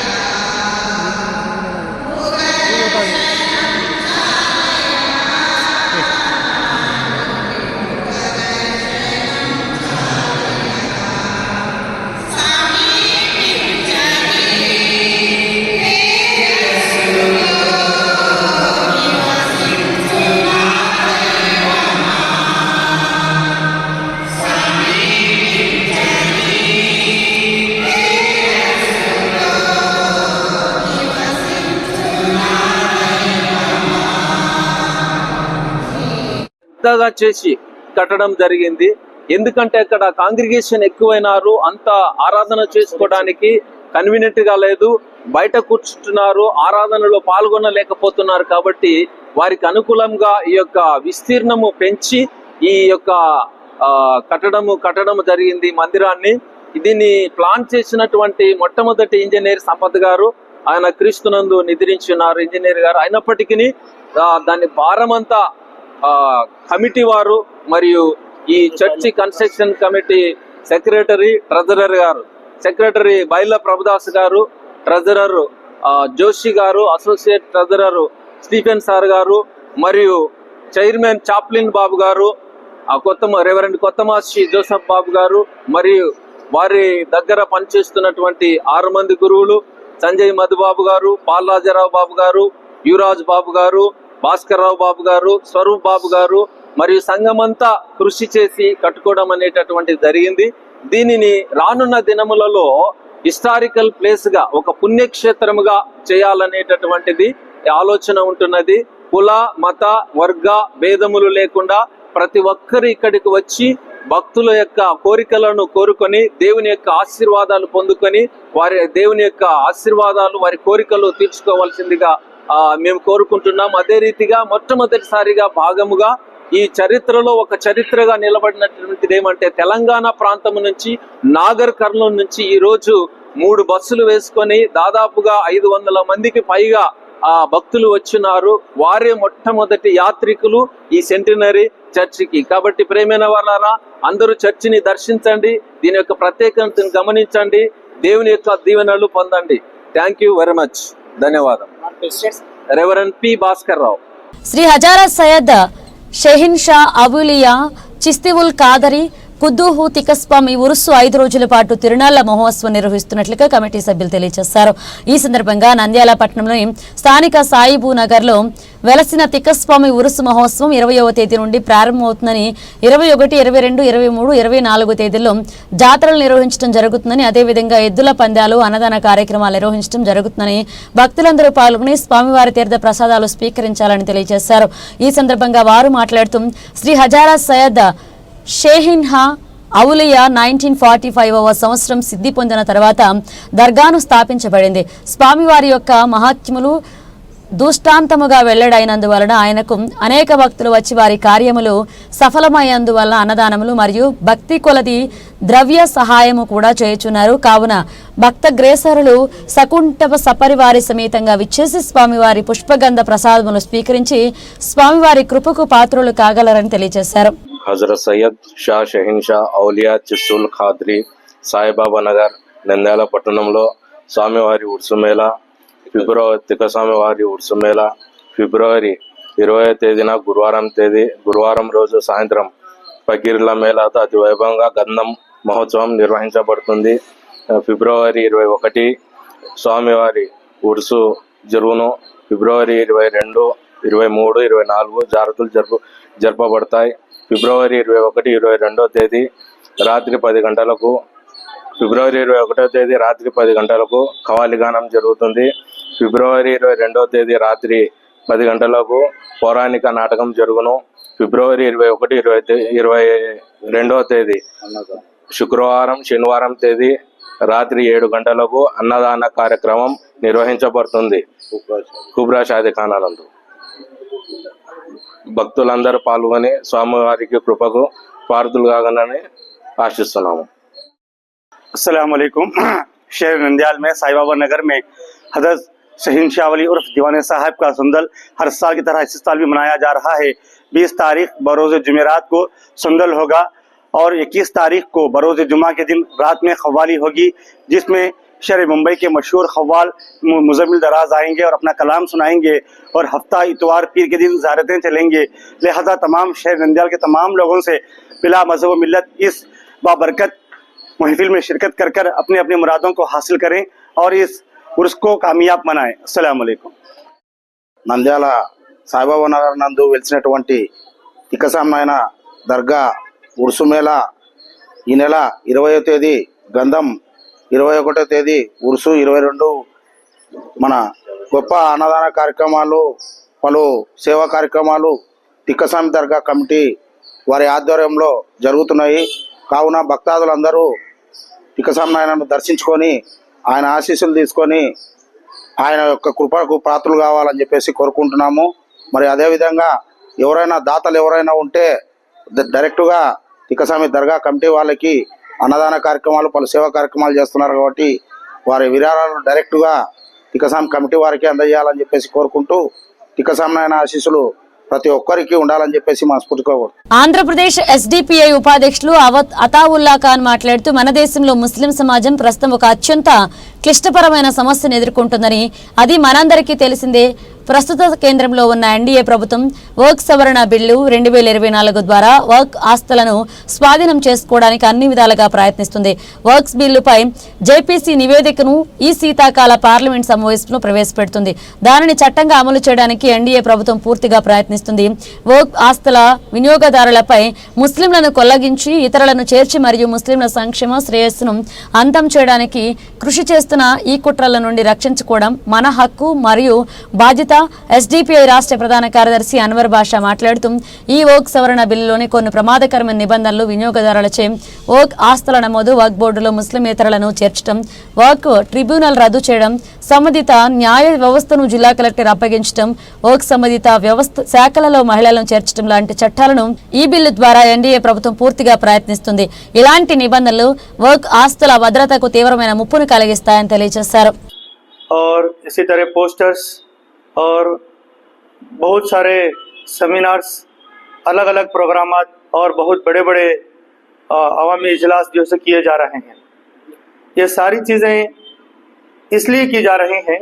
పెద్దగా చేసి కట్టడం జరిగింది. ఎందుకంటే అక్కడ కాంగ్రిగేషన్ ఎక్కువైనారు, అంత ఆరాధన చేసుకోవడానికి కన్వీనియంట్ గా లేదు, బయట కూర్చుంటున్నారు, ఆరాధనలో పాల్గొనలేకపోతున్నారు. కాబట్టి వారికి అనుకూలంగా ఈ యొక్క విస్తీర్ణము పెంచి ఈ యొక్క కట్టడం జరిగింది మందిరాన్ని. దీన్ని ప్లాన్ చేసినటువంటి మొట్టమొదటి ఇంజనీర్ సంపత్ గారు, ఆయన క్రీస్తునందు నిద్రించున్నారు ఇంజనీర్ గారు. అయినప్పటికీ దాని భారమంతా కమిటీ వారు మరియు ఈ church construction committee secretary treasurer గారు, సెక్రటరీ బైల ప్రభుదాస్ గారు, ట్రెజరర్ జోషి గారు, అసోసియేట్ ట్రెజరర్ స్టీఫెన్ సార్ గారు మరియు చైర్మన్ చాప్లిన్ బాబు గారు, రెవరెండ్ కొత్తమాసి జోసఫ్ బాబు గారు మరియు వారి దగ్గర పనిచేస్తున్నటువంటి 6 మంది గురువులు, సంజయ్ మధుబాబు గారు, పాల్రాజరావు బాబు గారు, యువరాజ్ బాబు గారు, భాస్కర్ రావు బాబు గారు, స్వరూప్ బాబు గారు మరియు సంఘమంతా కృషి చేసి కట్టుకోవడం అనేటటువంటిది జరిగింది. దీనిని రానున్న దినములలో హిస్టారికల్ ప్లేస్ గా, ఒక పుణ్యక్షేత్రముగా చేయాలనేటటువంటిది ఆలోచన ఉంటున్నది. కుల మత వర్గ భేదములు లేకుండా ప్రతి ఒక్కరు ఇక్కడికి వచ్చి భక్తుల యొక్క కోరికలను కోరుకొని దేవుని యొక్క ఆశీర్వాదాలు పొందుకొని దేవుని యొక్క ఆశీర్వాదాలు వారి కోరికలు తీర్చుకోవాల్సిందిగా మేము కోరుకుంటున్నాం. అదే రీతిగా మొట్టమొదటిసారిగా భాగముగా ఈ చరిత్రలో ఒక చరిత్రగా నిలబడినటువంటిది ఏమంటే, తెలంగాణ ప్రాంతం నుంచి నాగర్ కర్నూలు నుంచి ఈ రోజు 3 బస్సులు వేసుకొని దాదాపుగా 500 మందికి పైగా భక్తులు వచ్చినారు. వారే మొట్టమొదటి యాత్రికులు ఈ సెంటినరీ చర్చికి. కాబట్టి ప్రేమైన వాళ్ళారా, అందరూ చర్చిని దర్శించండి, దీని యొక్క ప్రత్యేకతను గమనించండి, దేవుని యొక్క దీవెనలు పొందండి. Thank you very much. ధన్యవాదం. Reverend P Bhaskar Rao. శ్రీ హజారా సయ్యద్ షెహిన్ షా అబులియా చిస్తి ఉల్ ఖాదరి కుద్దూహు తికస్వామి ఉరుసు 5 రోజుల పాటు తిరునాళ్ల మహోత్సవం నిర్వహిస్తున్నట్లుగా కమిటీ సభ్యులు తెలియజేశారు. ఈ సందర్భంగా నంద్యాల పట్టణంలోని స్థానిక సాయిబు నగర్ లో వెలసిన తికస్వామి ఉరుసు మహోత్సవం 20వ తేదీ నుండి ప్రారంభమవుతుందని, 21, 22, 23, 24 తేదీల్లో జాతరలు నిర్వహించడం జరుగుతుందని, అదేవిధంగా ఎద్దుల పందాలు, అన్నదాన కార్యక్రమాలు నిర్వహించడం జరుగుతుందని, భక్తులందరూ పాల్గొని స్వామివారి తీర్థ ప్రసాదాలు స్వీకరించాలని తెలియజేశారు. ఈ సందర్భంగా వారు మాట్లాడుతూ శ్రీ హజారా సయ్యద్ షేహిన్ హా ఔలియా 1945వ సంవత్సరం సిద్ధి పొందిన తర్వాత దర్గాను స్థాపించబడింది. స్వామివారి యొక్క మహాత్మ్యములు దృష్టాంతముగా వెల్లడైనందువలన ఆయనకు అనేక భక్తులు వచ్చి వారి కార్యములు సఫలమయ్యేందువలన అన్నదానములు మరియు భక్తి కొలది ద్రవ్య సహాయము కూడా చేయుచున్నారు. కావున భక్తగ్రేసరులు సకుంఠప సపరివారి సమేతంగా విచ్చేసి స్వామివారి పుష్పగంధ ప్రసాదములు స్వీకరించి స్వామివారి కృపకు పాత్రులు కాగలరని తెలియజేశారు. हजरत सैयद शाह షహీన్ షా ఔలియా చిస్సుల్ ఖాద్రి సాయిబాబా నగర్ నంద్యాల పట్టణంలో స్వామివారి ఉర్సు మేళ స్వామివారి ఉర్సు మేళ ఫిబ్రవరి 20వ తేదీన గురువారం రోజు సాయంత్రం పకీర్ల మేళతో అతి వైభవంగా గంధం మహోత్సవం నిర్వహించబడుతుంది. ఫిబ్రవరి 21 స్వామివారి ఉర్సు జరుగును. ఫిబ్రవరి 22, 23, 24 జాతరలు జరపబడతాయి. ఫిబ్రవరి 21, 22వ తేదీ రాత్రి 10 గంటలకు ఫిబ్రవరి 21వ తేదీ రాత్రి 10 గంటలకు ఖవాలిగానం జరుగుతుంది. ఫిబ్రవరి 22వ తేదీ రాత్రి 10 గంటలకు పౌరాణిక నాటకం జరుగును. ఫిబ్రవరి 21, 22వ తేదీ శుక్రవారం శనివారం తేదీ రాత్రి 7 గంటలకు అన్నదాన కార్యక్రమం నిర్వహించబడుతుంది. కుబ్రా షాదీఖానాలందు భక్తులందరూ పాల్గొని స్వామివారికి కృపకు పాత్రులు కాగలని ఆశిస్తున్నాము. अस्सलाम वालेकुम। शहर नंद्याल में साई बाबा नगर में हजरत शहीन शाह वली उर्फ दीवाने साहब का सुंदल हर साल की तरह इस साल भी मनाया जा रहा है। 20 तारीख बरोज़ जुमेरात को सुंदल होगा और 21 तारीख को बरोज़ जुमा के दिन रात में खवाली होगी, जिसमें शहर मुंबई के मशहूर खव्वाल मुजम्मिल दराज आएंगे और अपना कलाम सुनाएंगे और हफ्ता इतवार पीर के दिन ज़ियारतें चलेंगे। लिहाजा तमाम शहर नंदियाल के तमाम लोगों से बिला मज़हब व मिल्लत इस बाबरकत महफिल में शिरकत कर कर अपने अपने मुरादों को हासिल करें और इस उर्स को कामयाब बनाएं। अस्सलाम वालेकुम। నంద్యాల సాయిబాబా నగర్ నందు వెలిసినటువంటి ఇకసామైన దర్గా ఉర్సు మేళా ఈ నెల 20వ తేదీ గంధం, 21వ తేదీ ఉర్సు, 22 మన గొప్ప అన్నదాన కార్యక్రమాలు, పలు సేవా కార్యక్రమాలు తిక్కసామి దర్గా కమిటీ వారి ఆధ్వర్యంలో జరుగుతున్నాయి. కావున భక్తాదులందరూ తిక్కసామి నాయనను దర్శించుకొని ఆయన ఆశీస్సులు తీసుకొని ఆయన యొక్క కృపకు పాత్రలు కావాలని చెప్పేసి కోరుకుంటున్నాము. మరి అదేవిధంగా ఎవరైనా దాతలు ఎవరైనా ఉంటే డైరెక్టుగా తిక్కసామి దర్గా కమిటీ వాళ్ళకి అన్నదాన కార్యక్రమాలు, పలు సేవా కార్యక్రమాలు చేస్తున్నారు కాబట్టి వారి విరాళాలను డైరెక్టుగా తిక్కసామి కమిటీ వారికి అందజేయాలని చెప్పేసి కోరుకుంటూ తిక్కసామి నాయన ఆశీస్సులు ప్రతి ఒక్కరికి ఉండాలని చెప్పేసి మనస్ఫూర్తిగా కోరుకుంటున్నాను. ఆంధ్రప్రదేశ్ ఎస్డిపిఐ ఉపాధ్యక్షులు అతావుల్లా ఖాన్ మాట్లాడుతూ మన దేశంలో ముస్లిం సమాజం ప్రస్తుతం ఒక అత్యంత క్లిష్టపరమైన సమస్యను ఎదుర్కొంటుందని, అది మనందరికీ తెలిసిందే. ప్రస్తుత కేంద్రంలో ఉన్న ఎన్డీఏ ప్రభుత్వం వర్క్ సవరణ బిల్లు 2024 ద్వారా వర్క్ ఆస్తులను స్వాధీనం చేసుకోవడానికి అన్ని విధాలుగా ప్రయత్నిస్తుంది. వర్క్స్ బిల్లుపై జేపీసీ నివేదికను ఈ శీతాకాల పార్లమెంట్ సమావేశంలో ప్రవేశపెడుతుంది. దానిని చట్టంగా అమలు చేయడానికి ఎన్డీఏ ప్రభుత్వం పూర్తిగా ప్రయత్నిస్తుంది. వర్క్ ఆస్తుల వినియోగదారులపై ముస్లింలను కొల్లగించి ఇతరులను చేర్చి మరియు ముస్లింల సంక్షేమ శ్రేయస్సును అంతం చేయడానికి కృషి చేస్తున్న ఈ కుట్రల నుండి రక్షించుకోవడం మన హక్కు మరియు బాధ్యత. ఎస్డిపిఐ రాష్ట్ర ప్రధాన కార్యదర్శి అన్వర్ బాషా మాట్లాడుతూ ఈ వర్క్ సవరణ బిల్లులోని కొన్ని ప్రమాదకరమైన నిబంధనలు వినియోగదారులచే వర్క్ ఆస్తుల నమోదు, వర్క్ బోర్డులో ముస్లిమేతరులను చేర్చడం, వర్క్ ట్రిబ్యునల్ రద్దు చేయడం, సంబంధిత న్యాయ వ్యవస్థను జిల్లా కలెక్టర్ అప్పగించడం, వర్క్ సంబంధిత వ్యవస్థ శాఖలలో మహిళలను చేర్చడం లాంటి చట్టాలను ఈ బిల్లు ద్వారా ఎన్డీఏ ప్రభుత్వం పూర్తిగా ప్రయత్నిస్తుంది. ఇలాంటి నిబంధనలు వర్క్ ఆస్తుల భద్రతకు తీవ్రమైన ముప్పును కలిగిస్తాయని తెలియజేశారు. और इसी तरह पोस्टर्स और बहुत सारे सेमिनार्स, अलग अलग प्रोग्राम और बहुत बड़े बड़े अवामी इजलास जो से किए जा रहे हैं। ये सारी चीज़ें इसलिए की जा रही हैं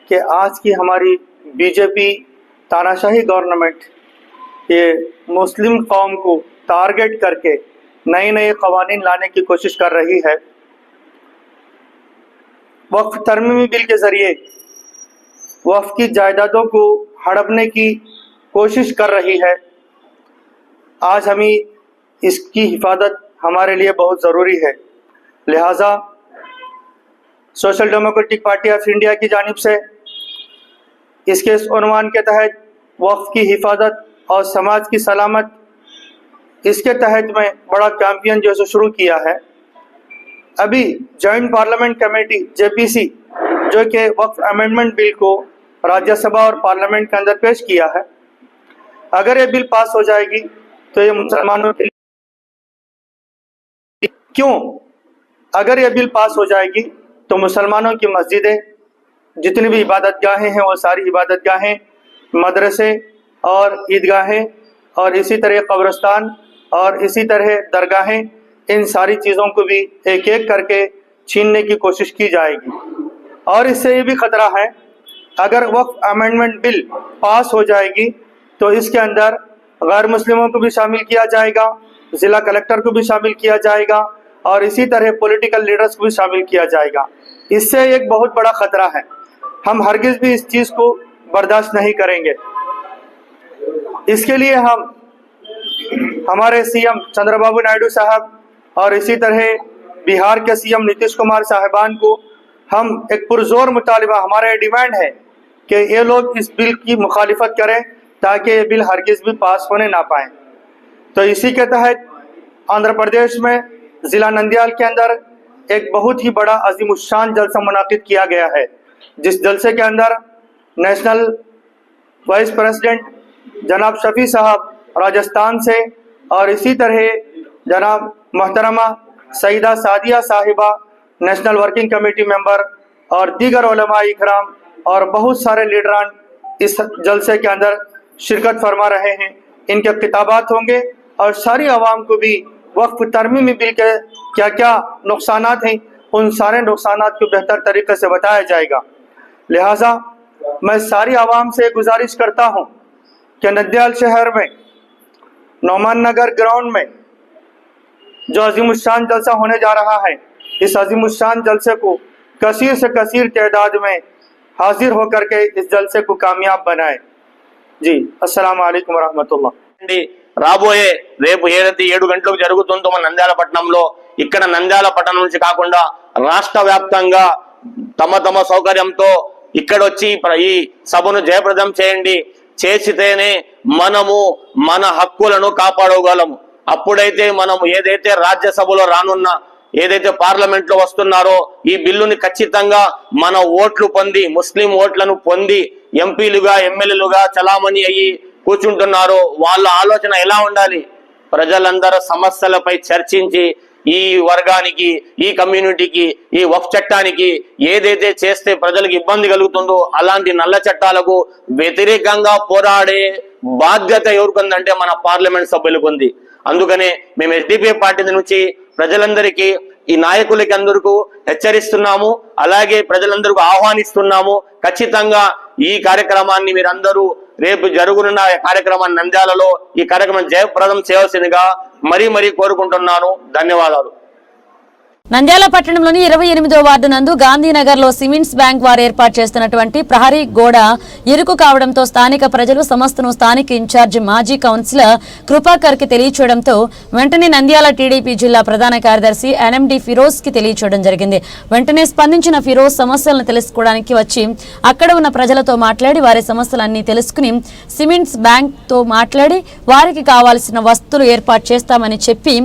कि आज की हमारी बीजेपी तानाशाही गवर्नमेंट ये मुस्लिम कौम को टारगेट करके नए नए कवानीन लाने की कोशिश कर रही है। वक्फ तरमीमी बिल के ज़रिए वक्फ की जायदादों को हड़पने की कोशिश कर रही है। आज हमें इसकी हिफाजत हमारे लिए बहुत ज़रूरी है। लिहाजा social democratic party of India की जानिब से इसके इस उन्वान के तहत वक्फ की हिफाजत और समाज की सलामत, इसके तहत में बड़ा कैंपेन जो है शुरू किया है। अभी जॉइंट पार्लियामेंट कमेटी जेपीसी जो कि वक्फ अमेंडमेंट बिल को राज्यसभा और पार्लियामेंट के अंदर पेश किया है, अगर ये बिल पास हो जाएगी तो ये मुसलमानों के लिए क्यों, अगर ये बिल पास हो जाएगी तो मुसलमानों की मस्जिदें, जितनी भी इबादत गाहें हैं वो सारी इबादत गाहें, मदरसे और ईदगाहें और इसी तरह कब्रिस्तान और इसी तरह दरगाहें, इन सारी चीज़ों को भी एक एक करके छीनने की कोशिश की जाएगी। और इससे ये भी ख़तरा है, अगर वक्फ अमेंडमेंट बिल पास हो जाएगी तो इसके अंदर गैर मुस्लिमों को भी शामिल किया जाएगा, ज़िला कलेक्टर को भी शामिल किया जाएगा और इसी तरह पॉलिटिकल लीडर्स को भी शामिल किया जाएगा। इससे एक बहुत बड़ा ख़तरा है। हम हरगिज़ भी इस चीज़ को बर्दाश्त नहीं करेंगे। इसके लिए हम हमारे सीएम चंद्रबाबू नायडू साहब और इसी तरह बिहार के सीएम नीतीश कुमार साहिबान को हम एक पुरजोर मुतालिबा, हमारा ये डिमांड है कि ये लोग इस बिल की मुखालिफत करें ताकि ये बिल हरगिज़ भी पास होने ना पाए। तो इसी के तहत आंध्र प्रदेश में ज़िला नंदियाल के अंदर एक बहुत ही बड़ा अजीमुशान जलसा मुनाकिद किया गया है, जिस जलसे के अंदर नेशनल वाइस प्रेसिडेंट जनाब शफी साहब राजस्थान से और इसी तरह जनाब मोहतरमा सईदा सादिया साहिबा नेशनल वर्किंग कमेटी मेंबर और दीगर उलमा इकराम और बहुत सारे लीडरान इस जलसे के अंदर शिरकत फरमा रहे हैं। इनके खिताबात होंगे और सारी आवाम को भी वक्फ तरमीमी बिल के क्या क्या नुकसानात हैं उन सारे नुकसानात को बेहतर तरीके से बताया जाएगा। लिहाजा मैं सारी आवाम से गुजारिश करता हूँ कि नंदियाल शहर में नौमान नगर ग्राउंड में जो अजीमुशान जलसा होने जा रहा है, इस अजीमुशान जलसे को कसीर से कसीर तादाद में हाजिर होकर के इस जलसे को कामयाब बनाए। जी अस्सलाम वालेकुम वरहमतुल्लाह। రాబోయే రేపు ఏదైతే 7 గంటలకు జరుగుతుందో మన నంద్యాల పట్టణంలో, ఇక్కడ నంద్యాల పట్టణం నుంచి కాకుండా రాష్ట్ర వ్యాప్తంగా తమ సౌకర్యంతో ఇక్కడ వచ్చి ఈ సభను జయప్రదం చేయండి. చేసితేనే మనము మన హక్కులను కాపాడగలము. అప్పుడైతే మనము ఏదైతే రాజ్యసభలో రానున్న ఏదైతే పార్లమెంట్ లో వస్తున్నారో ఈ బిల్లుని ఖచ్చితంగా మన ఓట్లు పొంది, ముస్లిం ఓట్లను పొంది ఎంపీలుగా ఎమ్మెల్యేలుగా చలామణి అయ్యి కూర్చుంటున్నారో వాళ్ళ ఆలోచన ఎలా ఉండాలి? ప్రజలందరూ సమస్యలపై చర్చించి ఈ వర్గానికి, ఈ కమ్యూనిటీకి, ఈ వక్ఫ్ చట్టానికి ఏదైతే చేస్తే ప్రజలకు ఇబ్బంది కలుగుతుందో అలాంటి నల్ల చట్టాలకు వ్యతిరేకంగా పోరాడే బాధ్యత ఎవరికుందంటే మన పార్లమెంట్ సభ్యులకు ఉంది. అందుకనే మేము ఎస్డిపిఐ పార్టీ నుంచి ప్రజలందరికీ, ఈ నాయకులకి అందరికీ హెచ్చరిస్తున్నాము, అలాగే ప్రజలందరికీ ఆహ్వానిస్తున్నాము. ఖచ్చితంగా ఈ కార్యక్రమాన్ని మీరందరూ రేపు జరుగునున్న కార్యక్రమాన్ని నంద్యాలలో ఈ కార్యక్రమం జయప్రదం చేయవలసిందిగా మరీ కోరుకుంటున్నాను. ధన్యవాదాలు. నంద్యాల పట్టణంలోని 28వ వార్డు నందు గాంధీనగర్ లో సిమెంట్స్ బ్యాంక్ వారు ఏర్పాటు చేస్తున్నటువంటి ప్రహరీ గోడ ఇరుకు కావడంతో స్థానిక ప్రజలు సమస్యను స్థానిక ఇన్ఛార్జి మాజీ కౌన్సిలర్ కృపాకర్ కి తెలియచేయడంతో వెంటనే నంద్యాల టీడీపీ జిల్లా ప్రధాన కార్యదర్శి ఎన్ఎండి ఫిరోజ్ కి తెలియచేయడం జరిగింది. వెంటనే స్పందించిన ఫిరోజ్ సమస్యలను తెలుసుకోవడానికి వచ్చి అక్కడ ఉన్న ప్రజలతో మాట్లాడి వారి సమస్యలన్నీ తెలుసుకుని సిమెంట్స్ బ్యాంక్ తో మాట్లాడి వారికి కావాల్సిన వస్తువులు ఏర్పాటు చేస్తామని చెప్పి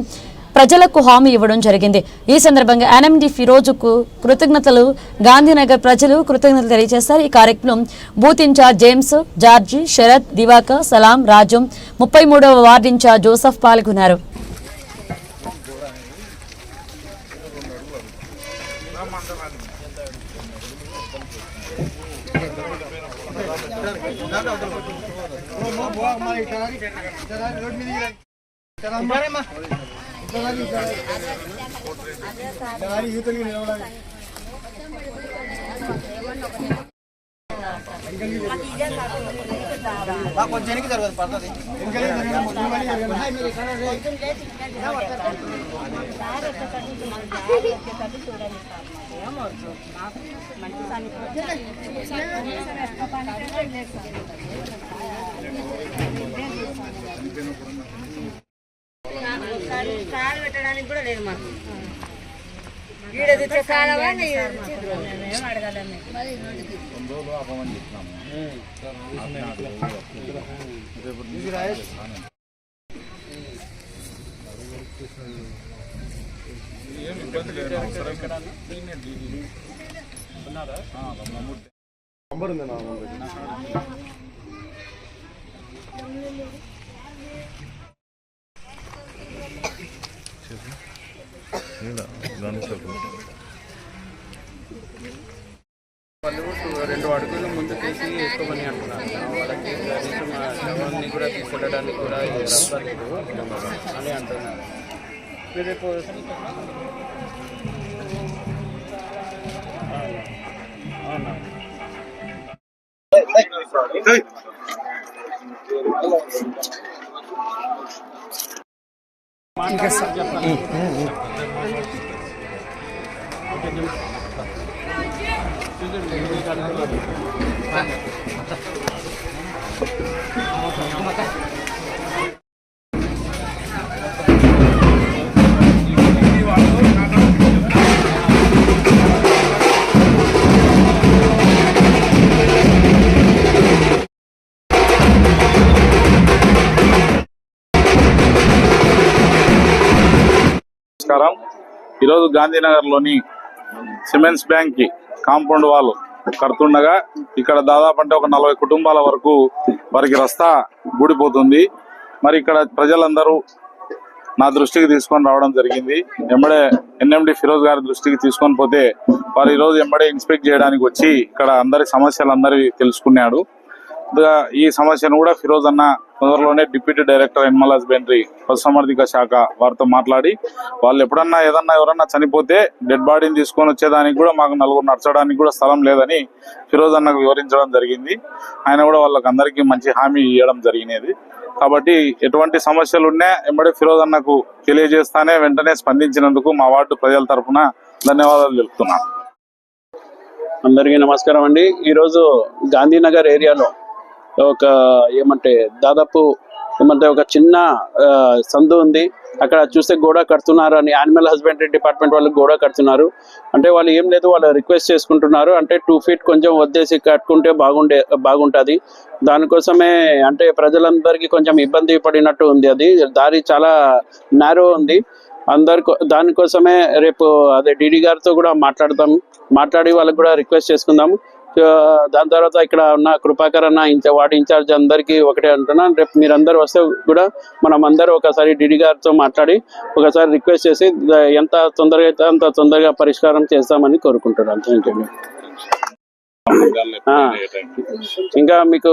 ప్రజలకు హామీ ఇవ్వడం జరిగింది. ఈ సందర్భంగా ఎన్ఎండి ఫిరోజుకు కృతజ్ఞతలు, గాంధీనగర్ ప్రజలు కృతజ్ఞతలు తెలియజేశారు. ఈ కార్యక్రమం booth in charge James, George, Sarath, Diwakar, Salam, Rajam, 33వ వార్డు ఇన్ఛార్జ్ జోసఫ్ పాల్గొన్నారు. పెట్టడానికి కూడా లేదు మాకు. ఈడ కాలమని అడగాలని వాళ్ళు 2 అడుగులు ముందుకేసి వేసుకోమని అంటున్నారు. వాళ్ళకి శవాన్ని కూడా తీసుకెళ్ళడానికి కూడా రాలేదు అని అంటున్నారు. రేపు అవునా నమస్కారం. ఈరోజు గాంధీనగర్లోని సిమెంట్స్ బ్యాంక్ కి కాంపౌండ్ వాల్ కడుతుండగా ఇక్కడ దాదాపు అంటే ఒక 40 కుటుంబాల వరకు వారికి రస్తా ఊడిపోతుంది. మరి ఇక్కడ ప్రజలందరూ నా దృష్టికి తీసుకొని రావడం జరిగింది. ఎంబడే ఎన్ఎండి ఫిరోజ్ గారి దృష్టికి తీసుకొని పోతే వారు ఈరోజు ఎంబడే ఇన్స్పెక్ట్ చేయడానికి వచ్చి ఇక్కడ అందరి సమస్యలు అందరి తెలుసుకున్నాడు. ఈ సమస్యను కూడా ఫిరోజ్ అన్న తొందరలోనే డిప్యూటీ డైరెక్టర్ ఎనిమల్ హస్బెండరీ పశుసంవర్ధక శాఖ వారితో మాట్లాడి వాళ్ళు ఎప్పుడన్నా ఎవరన్నా చనిపోతే డెడ్ బాడీని తీసుకొని వచ్చేదానికి కూడా మాకు నలుగురు నడచడానికి కూడా స్థలం లేదని ఫిరోజ్ అన్నకు వివరించడం జరిగింది. ఆయన కూడా వాళ్ళకి అందరికీ మంచి హామీ ఇవ్వడం జరిగినది. కాబట్టి ఎటువంటి సమస్యలు ఉన్నా ఎంబడే ఫిరోజ్ అన్నకు తెలియజేస్తానే వెంటనే స్పందించినందుకు మా వార్డు ప్రజల తరఫున ధన్యవాదాలు తెలుపుతున్నాను. అందరికీ నమస్కారం అండి. ఈరోజు గాంధీనగర్ ఏరియాలో దాదాపు ఒక చిన్న సందు ఉంది. అక్కడ చూస్తే గోడ కడుతున్నారు అని యానిమల్ హస్బెండరీ డిపార్ట్మెంట్ వాళ్ళు గోడ కడుతున్నారు. అంటే వాళ్ళు ఏం లేదు, వాళ్ళు రిక్వెస్ట్ చేసుకుంటున్నారు. అంటే 2 feet కొంచెం వద్దేసి కట్టుకుంటే బాగుంటుంది. దానికోసమే అంటే ప్రజలందరికీ కొంచెం ఇబ్బంది పడినట్టు ఉంది. అది దారి చాలా నేరో ఉంది. దానికోసమే రేపు అదే డీడీ గారితో కూడా మాట్లాడి వాళ్ళకి కూడా రిక్వెస్ట్ చేసుకుందాము. దాని తర్వాత ఇక్కడ ఉన్న కృపాకర్ అన్న వార్డు ఇన్ఛార్జ్ అందరికీ ఒకటే అంటున్నాను, రేపు మీరందరూ వస్తే కూడా మనం అందరూ ఒకసారి డీడీ గారితో మాట్లాడి ఒకసారి రిక్వెస్ట్ చేసి ఎంత తొందరగా అయితే అంత తొందరగా పరిష్కారం చేస్తామని కోరుకుంటున్నాను. Thank you. ఇంకా మీకు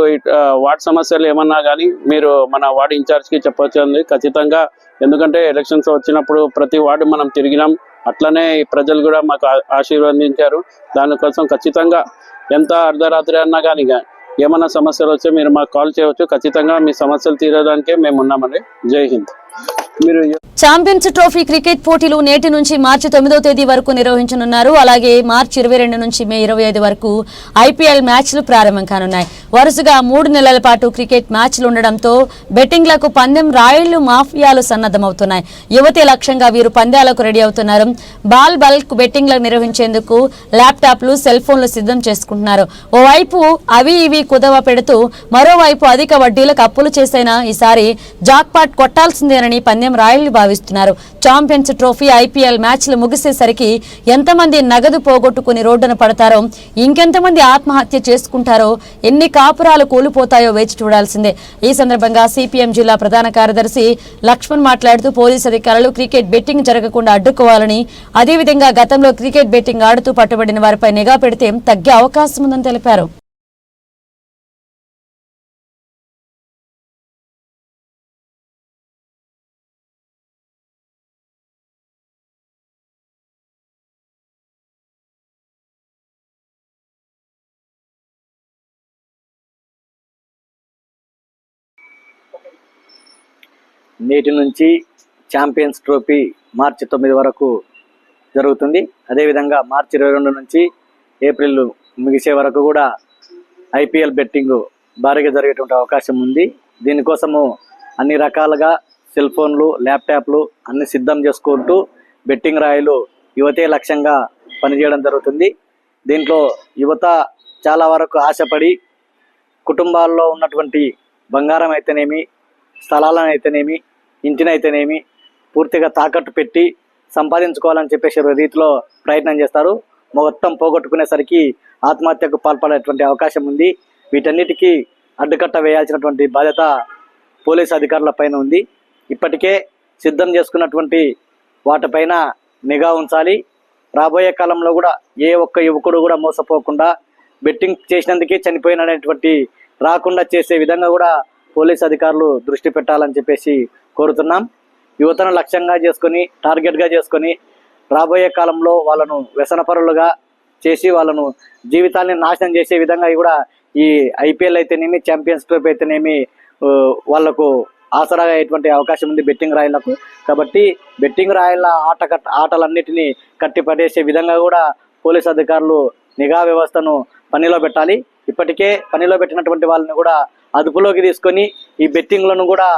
వార్డ్ సమస్యలు ఏమన్నా కానీ మీరు మన వార్డు ఇన్ఛార్జ్కి చెప్పొచ్చు ఖచ్చితంగా. ఎందుకంటే ఎలక్షన్స్ వచ్చినప్పుడు ప్రతి వార్డు మనం తిరిగినాం, అట్లనే ప్రజలు కూడా మాకు ఆశీర్వదించారు. దానికోసం ఖచ్చితంగా ఎంత అర్ధరాత్రి అన్నా కానీ ఏమన్నా సమస్యలు వస్తే మీరు మాకు కాల్ చేయవచ్చు. ఖచ్చితంగా మీ సమస్యలు తీరడానికే మేము ఉన్నామండి. జై హింద్. ఛాంపియన్స్ ట్రోఫీ క్రికెట్ పోటీలు నేటి నుంచి మార్చి 9వ తేదీ వరకు నిర్వహించనున్నారు. అలాగే మార్చి 22 నుంచి మే 25 వరకు ఐపీఎల్ మ్యాచ్లు ప్రారంభం కానున్నాయి. వరుసగా 3 నెలల పాటు క్రికెట్ మ్యాచ్లు ఉండడంతో బెట్టింగ్లకు పందెం రాయిళ్లు మాఫియాలు సన్నద్ధమవుతున్నాయి. యువతే లక్ష్యంగా వీరు పందాలకు రెడీ అవుతున్నారు. బల్క్ బెట్టింగ్లకు నిర్వహించేందుకు ల్యాప్టాప్లు, సెల్ ఫోన్లు సిద్ధం చేసుకుంటున్నారు. ఓవైపు అవి ఇవి కుదవ పెడుతూ మరోవైపు అధిక వడ్డీలకు అప్పులు చేసైనా ఈసారి జాక్పాట్ కొట్టాల్సిందేనని పందెం రాయిళ్లు భావిస్తున్నారు. ఛాంపియన్స్ ట్రోఫీ ఐపీఎల్ మ్యాచ్లు ముగిసేసరికి ఎంతమంది నగదు పోగొట్టుకుని రోడ్డున పడతారో, ఇంకెంతమంది ఆత్మహత్య చేసుకుంటారో, ఎన్ని కాపురాలు కూలిపోతాయో వేచి చూడాల్సిందే. ఈ సందర్భంగా సిపిఎం జిల్లా ప్రధాన కార్యదర్శి లక్ష్మణ్ మాట్లాడుతూ పోలీసు అధికారులు క్రికెట్ బెట్టింగ్ జరగకుండా అడ్డుకోవాలని, అదేవిధంగా గతంలో క్రికెట్ బెట్టింగ్ ఆడుతూ పట్టుబడిన వారిపై నిఘా పెడితే తగ్గే అవకాశం ఉందని తెలిపారు. నేటి నుంచి ఛాంపియన్స్ ట్రోఫీ మార్చి 9 వరకు జరుగుతుంది. అదేవిధంగా మార్చి 22 నుంచి ఏప్రిల్ ముగిసే వరకు కూడా ఐపీఎల్ బెట్టింగ్ భారీగా జరిగేటువంటి అవకాశం ఉంది. దీనికోసము అన్ని రకాలుగా సెల్ ఫోన్లు, ల్యాప్టాప్లు అన్ని సిద్ధం చేసుకుంటూ బెట్టింగ్ రాయిలు యువతే లక్ష్యంగా పనిచేయడం జరుగుతుంది. దీంట్లో యువత చాలా వరకు ఆశపడి కుటుంబాల్లో ఉన్నటువంటి బంగారం అయితేనేమి, స్థలాలను అయితేనేమి, ఇంటినైతేనేమి పూర్తిగా తాకట్టు పెట్టి సంపాదించుకోవాలని చెప్పేసి రీతిలో ప్రయత్నం చేస్తారు. మొత్తం పోగొట్టుకునేసరికి ఆత్మహత్యకు పాల్పడేటువంటి అవకాశం ఉంది. వీటన్నిటికీ అడ్డుకట్ట వేయాల్సినటువంటి బాధ్యత పోలీసు అధికారుల పైన ఉంది. ఇప్పటికే సిద్ధం చేసుకున్నటువంటి వాటిపైన నిఘా ఉంచాలి. రాబోయే కాలంలో కూడా ఏ ఒక్క యువకుడు కూడా మోసపోకుండా బెట్టింగ్ చేసినందుకే చనిపోయినటువంటి రాకుండా చేసే విధంగా కూడా పోలీస్ అధికారులు దృష్టి పెట్టాలని చెప్పేసి కోరుతున్నాం. యువతను లక్ష్యంగా చేసుకొని, టార్గెట్గా చేసుకొని రాబోయే కాలంలో వాళ్ళను వ్యసనపరులుగా చేసి వాళ్ళను జీవితాన్ని నాశనం చేసే విధంగా కూడా ఈ ఐపీఎల్ అయితేనేమి, ఛాంపియన్స్ ట్రోఫీ అయితేనేమి వాళ్లకు ఆసరాగా అయ్యేటువంటి అవకాశం ఉంది బెట్టింగ్ రాయిలకు. కాబట్టి బెట్టింగ్ రాయిల ఆటలన్నిటినీ కట్టిపడేసే విధంగా కూడా పోలీస్ అధికారులు నిఘా వ్యవస్థను పనిలో పెట్టాలి. ఇప్పటికే పనిలో పెట్టినటువంటి వాళ్ళని కూడా అదుపులోకి తీసుకొని ఈ బెట్టింగ్లను కూడా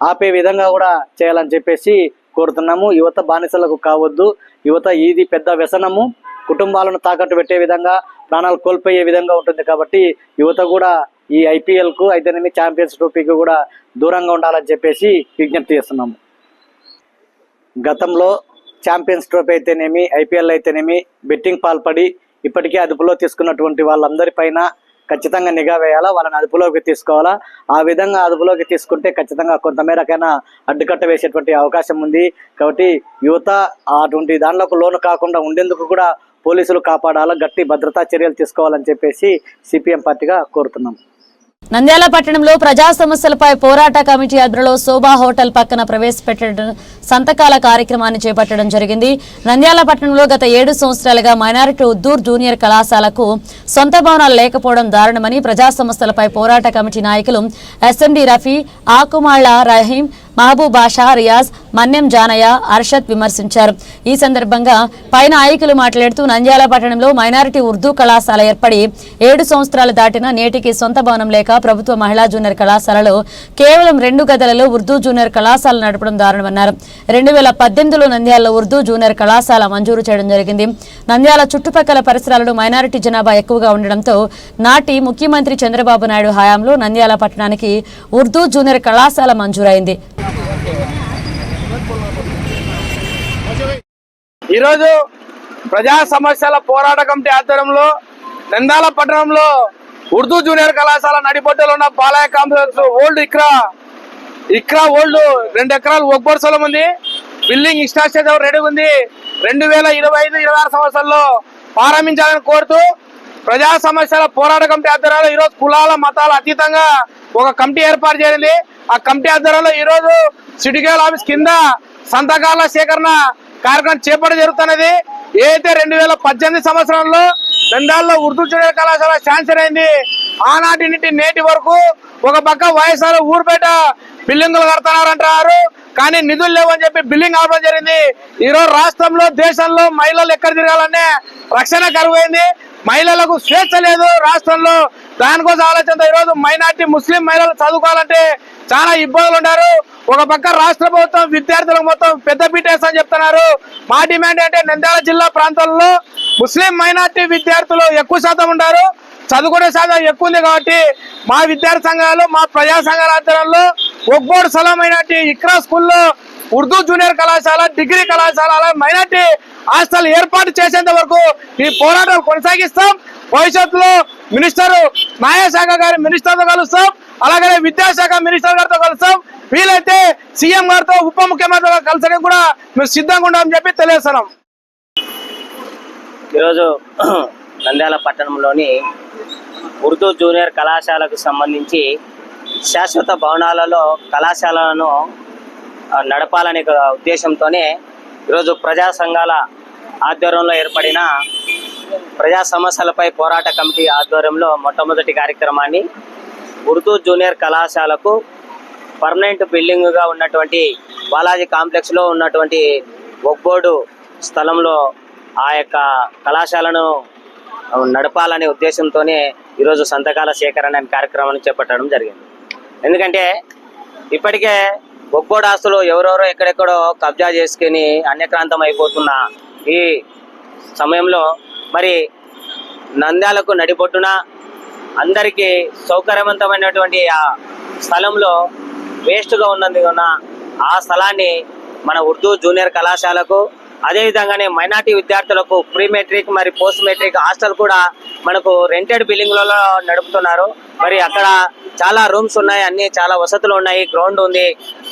ఆపే విధంగా కూడా చేయాలని చెప్పేసి కోరుతున్నాము. యువత బానిసలకు కావద్దు. యువత ఇది పెద్ద వ్యసనము, కుటుంబాలను తాకట్టు పెట్టే విధంగా, ప్రాణాలు కోల్పోయే విధంగా ఉంటుంది. కాబట్టి యువత కూడా ఈ ఐపీఎల్కు అయితేనేమి, ఛాంపియన్స్ ట్రోఫీకి కూడా దూరంగా ఉండాలని చెప్పేసి విజ్ఞప్తి చేస్తున్నాము. గతంలో ఛాంపియన్స్ ట్రోఫీ అయితేనేమి, ఐపీఎల్ అయితేనేమి బెట్టింగ్ పాల్పడి ఇప్పటికే అదుపులో తీసుకున్నటువంటి వాళ్ళందరిపైన ఖచ్చితంగా నిఘా వేయాలా, వాళ్ళని అదుపులోకి తీసుకోవాలా. ఆ విధంగా అదుపులోకి తీసుకుంటే ఖచ్చితంగా కొంతమేరకైనా అడ్డుకట్ట వేసేటువంటి అవకాశం ఉంది. కాబట్టి యువత అటువంటి దానిలోకి లోను కాకుండా ఉండేందుకు కూడా పోలీసులు కాపాడాలా, గట్టి భద్రతా చర్యలు తీసుకోవాలని చెప్పేసి సిపిఎం పార్టీగా కోరుతున్నాం. నంద్యాల పట్టణంలో ప్రజా సమస్యలపై పోరాట కమిటీ ఆధ్వర్యంలో శోభా హోటల్ పక్కన ప్రవేశపెట్టడం సంతకాల కార్యక్రమాన్ని చేపట్టడం జరిగింది. నంద్యాల పట్టణంలో గత 7 సంవత్సరాలుగా మైనారిటీ ఉర్దూ జూనియర్ కళాశాలకు సొంత భవనాలు లేకపోవడం దారుణమని ప్రజా సమస్యలపై పోరాట కమిటీ నాయకులు ఎస్ఎండి రఫీ, ఆకుమాళ్ల రహీం, మహబూబ్ బాషా, రియాజ్, మన్యం జానయ్య, అర్షద్ విమర్శించారు. ఈ సందర్భంగా పై నాయకులు మాట్లాడుతూ నంద్యాల పట్టణంలో మైనారిటీ ఉర్దూ కళాశాల ఏర్పడి 7 సంవత్సరాలు దాటినా నేటికి సొంత భవనం లేక ప్రభుత్వ మహిళా జూనియర్ కళాశాలలో కేవలం 2 గదులలో ఉర్దూ జూనియర్ కళాశాల నడపడం దారుణమన్నారు. 2018లో నంద్యాలలో ఉర్దూ జూనియర్ కళాశాల మంజూరు చేయడం జరిగింది. నంద్యాల చుట్టుపక్కల పరిసరాలలో మైనారిటీ జనాభా ఎక్కువగా ఉండడంతో నాటి ముఖ్యమంత్రి చంద్రబాబు నాయుడు హయాంలో నంద్యాల పట్టణానికి ఉర్దూ జూనియర్ కళాశాల మంజూరైంది. ఈరోజు ప్రజా సమస్యల పోరాట కమిటీ ఆధ్వర్యంలో నంద్యాల పట్టణంలో ఉర్దూ జూనియర్ కళాశాల నడిపొట్టలో ఉన్న Balayya complex old Iqra old 2 ఎకరాలు ఒక్కోటి స్థలం ఉంది. బిల్డింగ్ ఇన్స్ట్రాక్చర్ రెడీ ఉంది. 2025-26 సంవత్సరంలో ప్రారంభించాలని కోరుతూ ప్రజా సమస్యల పోరాట కమిటీ ఆధ్వర్యంలో ఈరోజు కులాల మతాల అతీతంగా ఒక కమిటీ ఏర్పాటు చేయండి. ఆ కమిటీ ఆధ్వర్యంలో ఈరోజు సిటికేల్ ఆఫీస్ కింద సంతకాల సేకరణ కార్యక్రమం చేపట్టడం జరుగుతున్నది. ఏదైతే 2018 సంవత్సరంలో నంద్యాలలో ఉర్దూ జూనియర్ కళాశాల శాంక్షన్ అయింది. ఆనాటి నుండి నేటి వరకు ఒక పక్క వైఎస్ఆర్ ఊరుపేట బిల్డింగులు కడుతున్నారంటారు, కానీ నిధులు లేవని చెప్పి బిల్డింగ్ ఆపడం జరిగింది. ఈరోజు రాష్ట్రంలో దేశంలో మహిళలు ఎక్కడ తిరగాలనే రక్షణ కరువైంది. మహిళలకు స్వేచ్ఛ లేదు రాష్ట్రంలో. దానికోసం ఆలోచనతో ఈరోజు మైనార్టీ ముస్లిం మహిళలు చదువుకోవాలంటే చాలా ఇబ్బందులు ఉన్నారు. ఒక పక్క రాష్ట్ర ప్రభుత్వం విద్యార్థులకు మొత్తం పెద్దపీట వేస్తని చెప్తున్నారు. మా డిమాండ్ అంటే నంద్యాల జిల్లా ప్రాంతాల్లో ముస్లిం మైనార్టీ విద్యార్థులు ఎక్కువ శాతం ఉంటారు, చదువుకునే శాతం ఎక్కువ ఉంది. కాబట్టి మా విద్యార్థి సంఘాలు, మా ప్రజా సంఘాల ఆధ్వర్యంలో ఒక్కోటి స్థలం మైనార్టీ ఇక్రా స్కూల్లో ఉర్దూ జూనియర్ కళాశాల, డిగ్రీ కళాశాల, మైనార్టీ హాస్టల్ ఏర్పాటు చేసేంత వరకు ఈ పోరాటం కొనసాగిస్తాం. భవిష్యత్తులో న్యాయశాఖ గారి మినిస్టర్తో కలుస్తాం, అలాగే విద్యాశాఖ మినిస్టర్ గారితో కలుస్తాం. వీలైతే సీఎం గారితో, ఉప ముఖ్యమంత్రితో కలిసడానికి కూడా మేము సిద్ధంగా ఉన్నామని చెప్పి తెలియజేస్తున్నాం. ఈరోజు నంద్యాల పట్టణంలోని ఉర్దూ జూనియర్ కళాశాలకు సంబంధించి శాశ్వత భవనాలలో కళాశాలను నడపాలనే ఉద్దేశంతోనే ఈరోజు ప్రజా సంఘాల ఆధ్వర్యంలో ఏర్పడిన ప్రజా సమస్యలపై పోరాట కమిటీ ఆధ్వర్యంలో మొట్టమొదటి కార్యక్రమాన్ని ఉర్దూ జూనియర్ కళాశాలకు పర్మనెంట్ బిల్డింగ్గా ఉన్నటువంటి బాలాజీ కాంప్లెక్స్లో ఉన్నటువంటి ఒక్బోర్డు స్థలంలో ఆ యొక్క కళాశాలను నడపాలనే ఉద్దేశంతోనే ఈరోజు సంతకాల సేకరణ కార్యక్రమాన్ని చేపట్టడం జరిగింది. ఎందుకంటే ఇప్పటికే ఒక్బోర్డు ఆస్తులు ఎవరెవరో ఎక్కడెక్కడో కబ్జా చేసుకుని అన్యక్రాంతం అయిపోతున్న ఈ సమయంలో మరి నంద్యాలకు నడిబొట్టున అందరికీ సౌకర్యవంతమైనటువంటి ఆ స్థలంలో వేస్ట్గా ఉన్నందున ఆ స్థలాన్ని మన ఉర్దూ జూనియర్ కళాశాలకు, అదేవిధంగానే మైనార్టీ విద్యార్థులకు ప్రీ మెట్రిక్ మరి పోస్ట్ మెట్రిక్ హాస్టల్ కూడా మనకు రెంటెడ్ బిల్డింగ్లలో నడుపుతున్నారు. మరి అక్కడ చాలా రూమ్స్ ఉన్నాయి, అన్ని చాలా వసతులు ఉన్నాయి, గ్రౌండ్ ఉంది,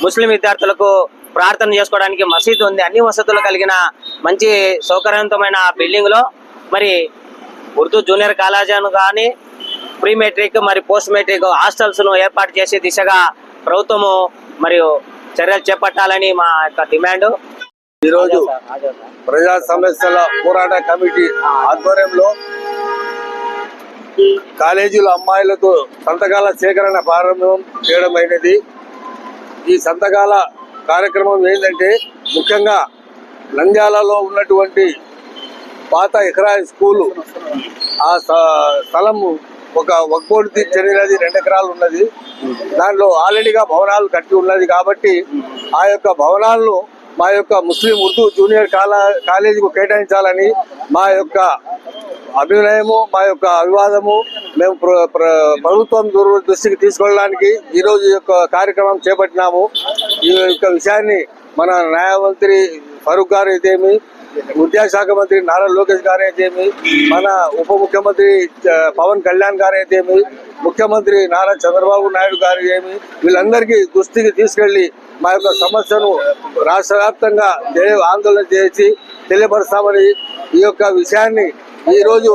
ముస్లిం విద్యార్థులకు ప్రార్థన చేసుకోవడానికి మసీదు ఉంది, అన్ని వసతులు కలిగిన మంచి సౌకర్యవంతమైన బిల్డింగ్ లో మరి ఉర్దూ జూనియర్ కాలేజీను కానీ ప్రీ మెట్రిక్ మరి పోస్ట్ మెట్రిక్ హాస్టల్స్ ను ఏర్పాటు చేసే దిశగా ప్రభుత్వము మరియు చర్యలు చేపట్టాలని మా యొక్క డిమాండ్. ఈరోజు ప్రజా సమస్యల పోరాట కమిటీ ఆధ్వర్యంలో కాలేజీల అమ్మాయిలతో సంతకాల సేకరణ ప్రారంభం చేయడం అయినది. ఈ సంతకాల కార్యక్రమం ఏంటంటే ముఖ్యంగా నంద్యాలలో ఉన్నటువంటి పాత ఇక్రా స్కూలు ఆ స్థలం ఒక వక్బోర్డుకి చెందినది, 2 ఎకరాలు ఉన్నది. దాంట్లో ఆల్రెడీగా భవనాలు కట్టి ఉన్నది కాబట్టి ఆ యొక్క భవనాలను మా యొక్క ముస్లిం ఉర్దూ జూనియర్ కాలేజీకు కేటాయించాలని మా యొక్క అభినయము, మా యొక్క అభివాదము మేము ప్రభుత్వం దృష్టికి తీసుకెళ్ళడానికి ఈరోజు ఈ యొక్క కార్యక్రమం చేపట్టినాము. ఈ యొక్క విషయాన్ని మన న్యాయమంత్రి ఫరూక్ గారు అయితేమి, విద్యాశాఖ మంత్రి నారా లోకేష్ గారు అయితేమి, మన ఉప ముఖ్యమంత్రి పవన్ కళ్యాణ్ గారు అయితేమి, ముఖ్యమంత్రి నారా చంద్రబాబు నాయుడు గారు ఏమి, వీళ్ళందరికీ దృష్టికి తీసుకెళ్లి మా యొక్క సమస్యను రాష్ట్ర వ్యాప్తంగా ఆందోళన చేసి తెలియపరుస్తామని ఈ యొక్క విషయాన్ని ఈ రోజు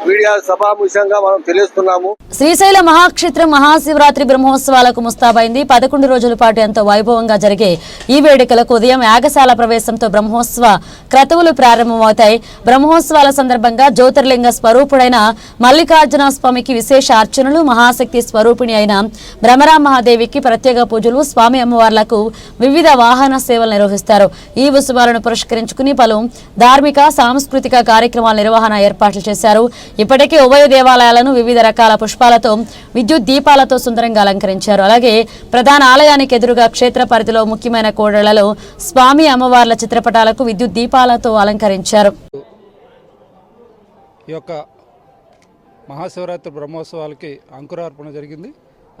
మీడియా సభాముఖంగా మనం తెలియజేస్తున్నాము. శ్రీశైల మహాక్షేత్రం మహాశివరాత్రి బ్రహ్మోత్సవాలకు ముస్తాబైంది. 11 రోజుల పాటు ఎంతో వైభవంగా జరిగే ఈ వేడుకలకు ఉదయం యాగశాల ప్రవేశంతో బ్రహ్మోత్సవ క్రతువులు ప్రారంభమవుతాయి. బ్రహ్మోత్సవాల సందర్భంగా జ్యోతిర్లింగ స్వరూపుడైన మల్లికార్జున స్వామికి విశేష అర్చనలు, మహాశక్తి స్వరూపిణి అయిన భ్రమరామహాదేవికి ప్రత్యేక పూజలు, స్వామి అమ్మవార్లకు వివిధ వాహన సేవలు నిర్వహిస్తారు. ఈ ఉత్సవాలను పురస్కరించుకుని పలు ధార్మిక, సాంస్కృతిక కార్యక్రమాల నిర్వహణ ఏర్పాట్లు చేశారు. ఇప్పటికే ఉభయ దేవాలయాలను వివిధ రకాల పుష్పాలతో, విద్యుత్ దీపాలతో సుందరంగా అలంకరించారు. అలాగే ప్రధాన ఆలయానికి ఎదురుగా క్షేత్ర పరిధిలో ముఖ్యమైన కూడళ్లలో స్వామి అమ్మవార్ల చిత్రపటాలకు విద్యుత్ దీపాలతో అలంకరించారు. ఈ యొక్క మహాశివరాత్రి బ్రహ్మోత్సవాలకి అంకురార్పణ జరిగింది.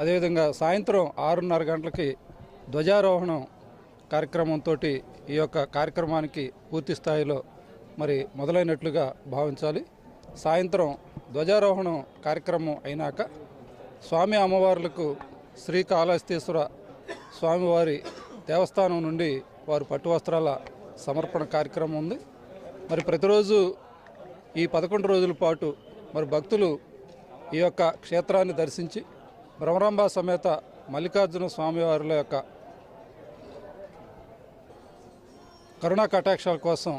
అదేవిధంగా సాయంత్రం 6:30 గంటలకి ధ్వజారోహణం కార్యక్రమంతో ఈ యొక్క కార్యక్రమానికి పూర్తి స్థాయిలో మొదలైనట్లుగా భావించాలి. సాయంత్రం ధ్వజారోహణం కార్యక్రమం అయినాక స్వామి అమ్మవార్లకు శ్రీకాళహస్తీశ్వర స్వామివారి దేవస్థానం నుండి వారు పట్టు వస్త్రాల సమర్పణ కార్యక్రమం ఉంది. ప్రతిరోజు ఈ 11 రోజుల పాటు భక్తులు ఈ యొక్క క్షేత్రాన్ని దర్శించి భ్రమరాంబ సమేత మల్లికార్జున స్వామివారుల యొక్క కరుణా కటాక్షాల కోసం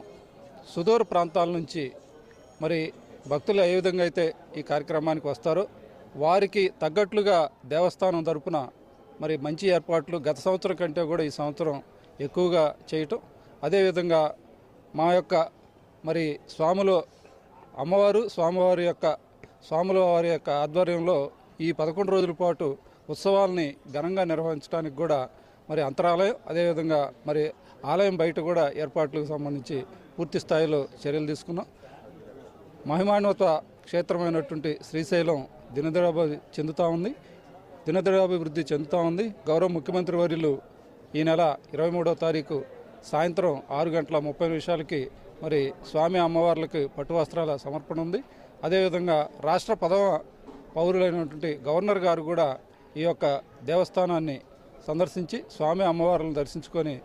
సుదూర ప్రాంతాల నుంచి భక్తులు ఏ విధంగా అయితే ఈ కార్యక్రమానికి వస్తారో వారికి తగ్గట్లుగా దేవస్థానం తరపున మంచి ఏర్పాట్లు గత సంవత్సరం కంటే కూడా ఈ సంవత్సరం ఎక్కువగా చేయటం, అదేవిధంగా మా యొక్క స్వాములు అమ్మవారు స్వామివారి యొక్క ఆధ్వర్యంలో ఈ 11 రోజుల పాటు ఉత్సవాల్ని ఘనంగా నిర్వహించడానికి కూడా అంతరాలయం, అదేవిధంగా ఆలయం బయట కూడా ఏర్పాట్లకు సంబంధించి పూర్తి స్థాయిలో చర్యలు తీసుకున్నాం. మహిమాన్విత క్షేత్రమైనటువంటి శ్రీశైలం దినదినాభివృద్ధి చెందుతూ ఉంది. గౌరవ ముఖ్యమంత్రి వర్యులు ఈ నెల 23వ తారీఖు సాయంత్రం 6:30 స్వామి అమ్మవార్లకు పట్టు వస్త్రాల సమర్పణ ఉంది. అదేవిధంగా రాష్ట్ర 10వ పౌరులైనటువంటి గవర్నర్ గారు కూడా ఈ యొక్క దేవస్థానాన్ని సందర్శించి స్వామి అమ్మవార్లను దర్శించుకొని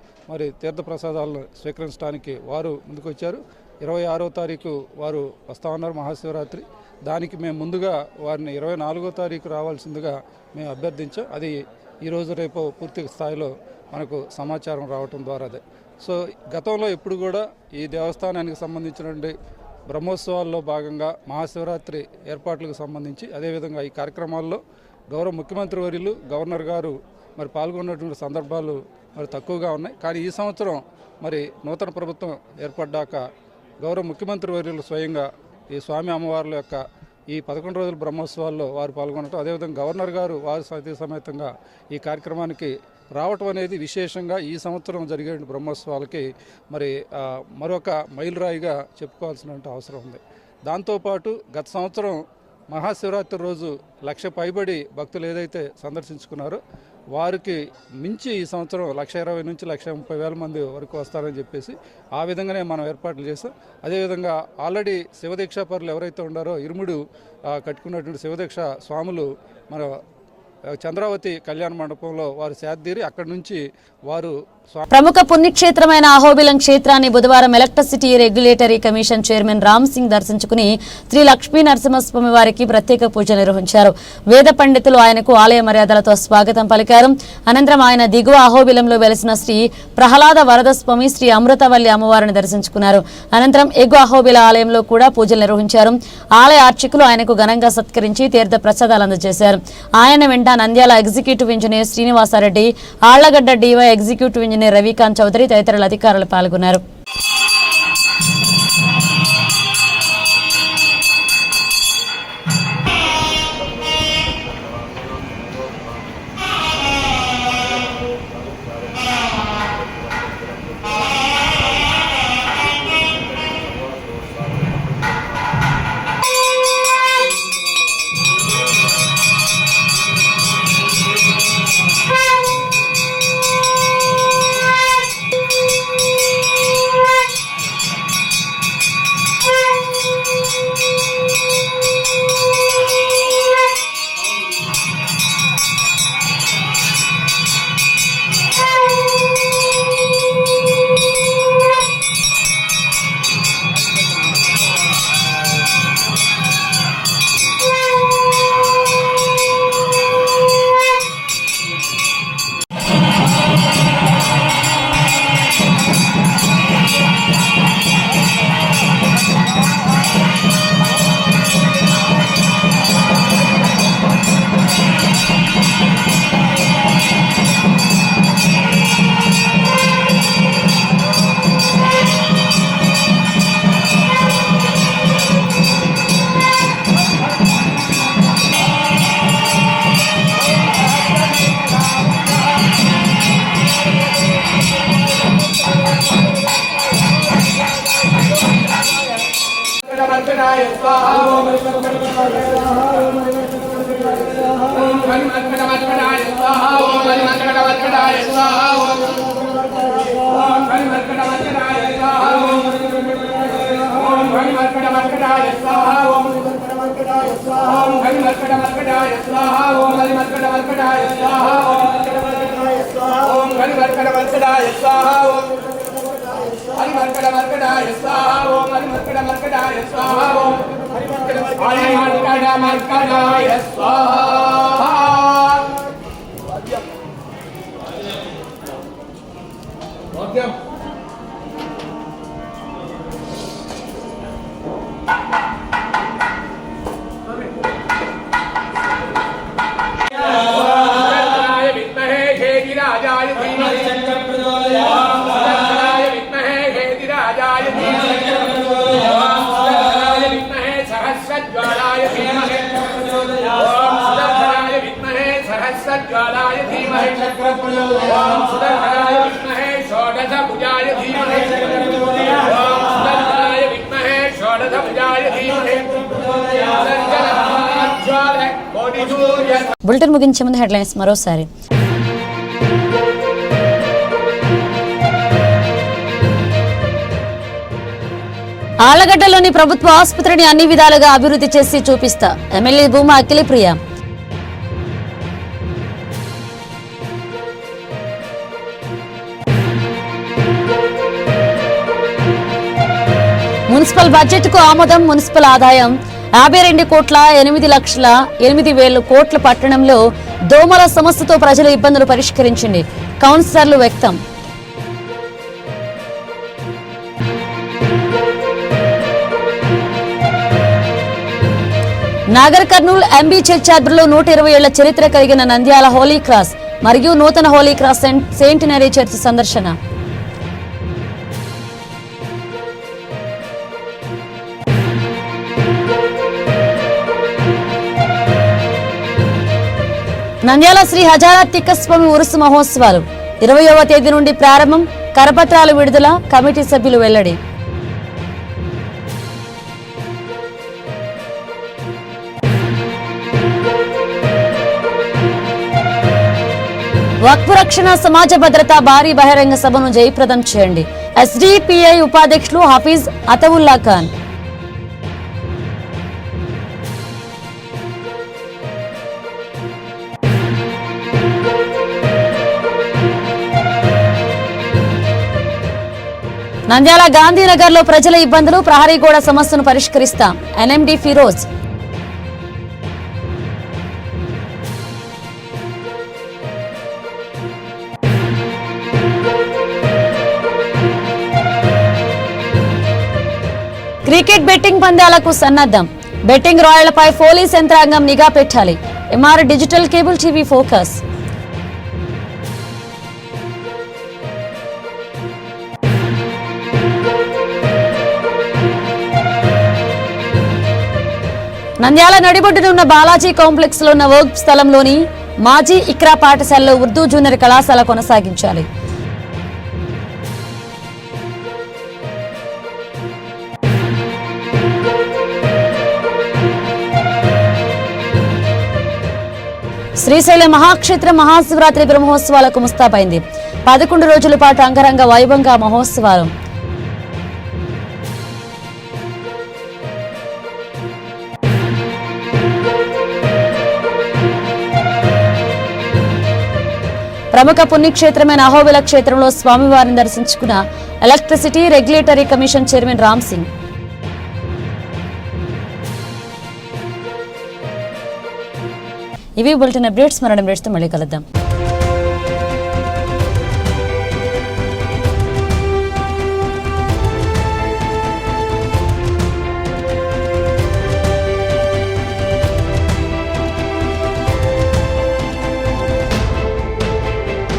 తీర్థప్రసాదాలను స్వీకరించడానికి వారు ముందుకొచ్చారు. 26వ తారీఖు వారు వస్తా ఉన్నారు మహాశివరాత్రి. దానికి మేము ముందుగా వారిని 24వ తారీఖు రావాల్సిందిగా మేము అభ్యర్థించాం. అది ఈరోజు రేపు పూర్తి స్థాయిలో మనకు సమాచారం రావటం ద్వారా సో గతంలో ఎప్పుడు కూడా ఈ దేవస్థానానికి సంబంధించినటువంటి బ్రహ్మోత్సవాల్లో భాగంగా మహాశివరాత్రి ఏర్పాట్లకు సంబంధించి అదేవిధంగా ఈ కార్యక్రమాల్లో గౌరవ ముఖ్యమంత్రి వర్యులు గవర్నర్ గారు పాల్గొన్నటువంటి సందర్భాలు తక్కువగా ఉన్నాయి. కానీ ఈ సంవత్సరం నూతన ప్రభుత్వం ఏర్పడ్డాక గౌరవ ముఖ్యమంత్రి వర్యులు స్వయంగా ఈ స్వామి అమ్మవార్ల యొక్క ఈ 11 రోజుల బ్రహ్మోత్సవాల్లో వారు పాల్గొనడం, అదేవిధంగా గవర్నర్ గారు వారి సతీ సమేతంగా ఈ కార్యక్రమానికి రావటం అనేది విశేషంగా ఈ సంవత్సరం జరిగే బ్రహ్మోత్సవాలకి మరొక మైలురాయిగా చెప్పుకోవాల్సిన అవసరం ఉంది. దాంతోపాటు గత సంవత్సరం మహాశివరాత్రి రోజు 1,00,000 పైబడి భక్తులు ఏదైతే సందర్శించుకున్నారో వారికి మించి ఈ సంవత్సరం 1,20,000 నుంచి 1,30,000 మంది వరకు వస్తారని చెప్పేసి ఆ విధంగానే మనం ఏర్పాట్లు చేస్తాం. అదేవిధంగా ఆల్రెడీ శివదీక్షాపరులు ఎవరైతే ఉన్నారో ఇరుముడు కట్టుకున్నటువంటి శివదీక్ష స్వాములు మన చంద్రావతి కళ్యాణ మండపంలో వారు శాద్దీరి అక్కడి నుంచి వారు ప్రముఖ పుణ్యక్షేత్రమైన అహోబిలం క్షేత్రాన్ని బుధవారం electricity regulatory commission chairman Ram Singh దర్శించుకుని శ్రీ లక్ష్మీ నరసింహస్వామి వారికి ప్రత్యేక పూజ నిర్వహించారు. వేద పండితులు ఆయనకు ఆలయ మర్యాదలతో స్వాగతం పలికారు. అనంతరం ఆయన దిగువ అహోబిలంలో వెలిసిన శ్రీ ప్రహ్లాద వరదస్వామి, శ్రీ అమృతవల్లి అమ్మవారిని దర్శించుకున్నారు. అనంతరం ఎగువ అహోబిల ఆలయంలో కూడా పూజలు నిర్వహించారు. ఆలయ అర్చకులు ఆయనకు ఘనంగా సత్కరించి తీర్థ ప్రసాదాలు అందజేశారు. ఆయన వెంట Nandyal executive engineer Srinivasa Reddy, Allagadda DY executive engineer Ravikanth Chowdary తదితరుల అధికారులు పాల్గొన్నారు. బులెటిన్ ముగించే ముందు హెడ్లైన్స్ మరోసారి. ఆళ్లగడ్డలోని ప్రభుత్వ ఆసుపత్రిని అన్ని విధాలుగా అభివృద్ధి చేసి చూపిస్తా MLA Bhuma Akhilapriya. Municipal budget కు ఆమోదం. మున్సిపల్ ఆదాయం 52,08,08,000 కోట్ల. పట్టణంలో దోమల సమస్యతో ప్రజల ఇబ్బందులు పరిష్కరించింది కౌన్సిలర్లు వ్యక్తం. నాగర్ కర్నూల్ ఎంబీ చర్చ్ ఆధ్వర్యంలో 120 ఏళ్ల చరిత్ర కలిగిన నంద్యాల హోలీ క్రాస్ మరియు నూతన హోలీ క్రాస్ సెయింటనరీ చర్చ్ సందర్శన. నంద్యాల శ్రీ హజారా తిక్కస్వామి ఉరుసు మహోత్సవాలు 20వ తేదీ నుండి ప్రారంభం. కరపత్రాలు విడుదల. కమిటీ సభ్యులు వెల్లడి. వక్ఫ్ రక్షణ సమాజ భద్రత భారీ బహిరంగ సభను జయప్రదం చేయండి. ఎస్డిపిఐ ఉపాధ్యక్షులు హఫీజ్ అతవుల్లా ఖాన్. నంద్యాల గాంధీనగర్ లో ప్రజల ఇబ్బందులు. ప్రహరీ గోడ సమస్యను పరిష్కరిస్తాం. ఎన్ఎండి ఫిరోజ్. క్రికెట్ బెట్టింగ్ పందాలకు సన్నద్ధం. బెట్టింగ్ రాయళ్లపై పోలీస్ యంత్రాంగం నిఘా పెట్టాలి. MR digital cable TV focus. Nandyal నడిబొడ్డున ఉన్న బాలాజీ కాంప్లెక్స్ లో ఉన్న వర్క్ స్థలంలోని మాజీ ఇక్రా పాఠశాలలో ఉర్దూ జూనియర్ కళాశాల కొనసాగించాలి. శ్రీశైలం మహాక్షేత్రం మహాశివరాత్రి బ్రహ్మోత్సవాలకు ముస్తాబైంది. 11 రోజుల పాటు అంగరంగ వైభవంగా మహోత్సవాలు. ప్రముఖ పుణ్యక్షేత్రమైన అహోబిల క్షేత్రంలో స్వామివారిని దర్శించుకున్న electricity regulatory commission chairman Ram Singh. ఇవి బులెటిన్ అప్డేట్స్. మరణ అప్డేట్స్ తో మళ్ళీ కలుద్దాం.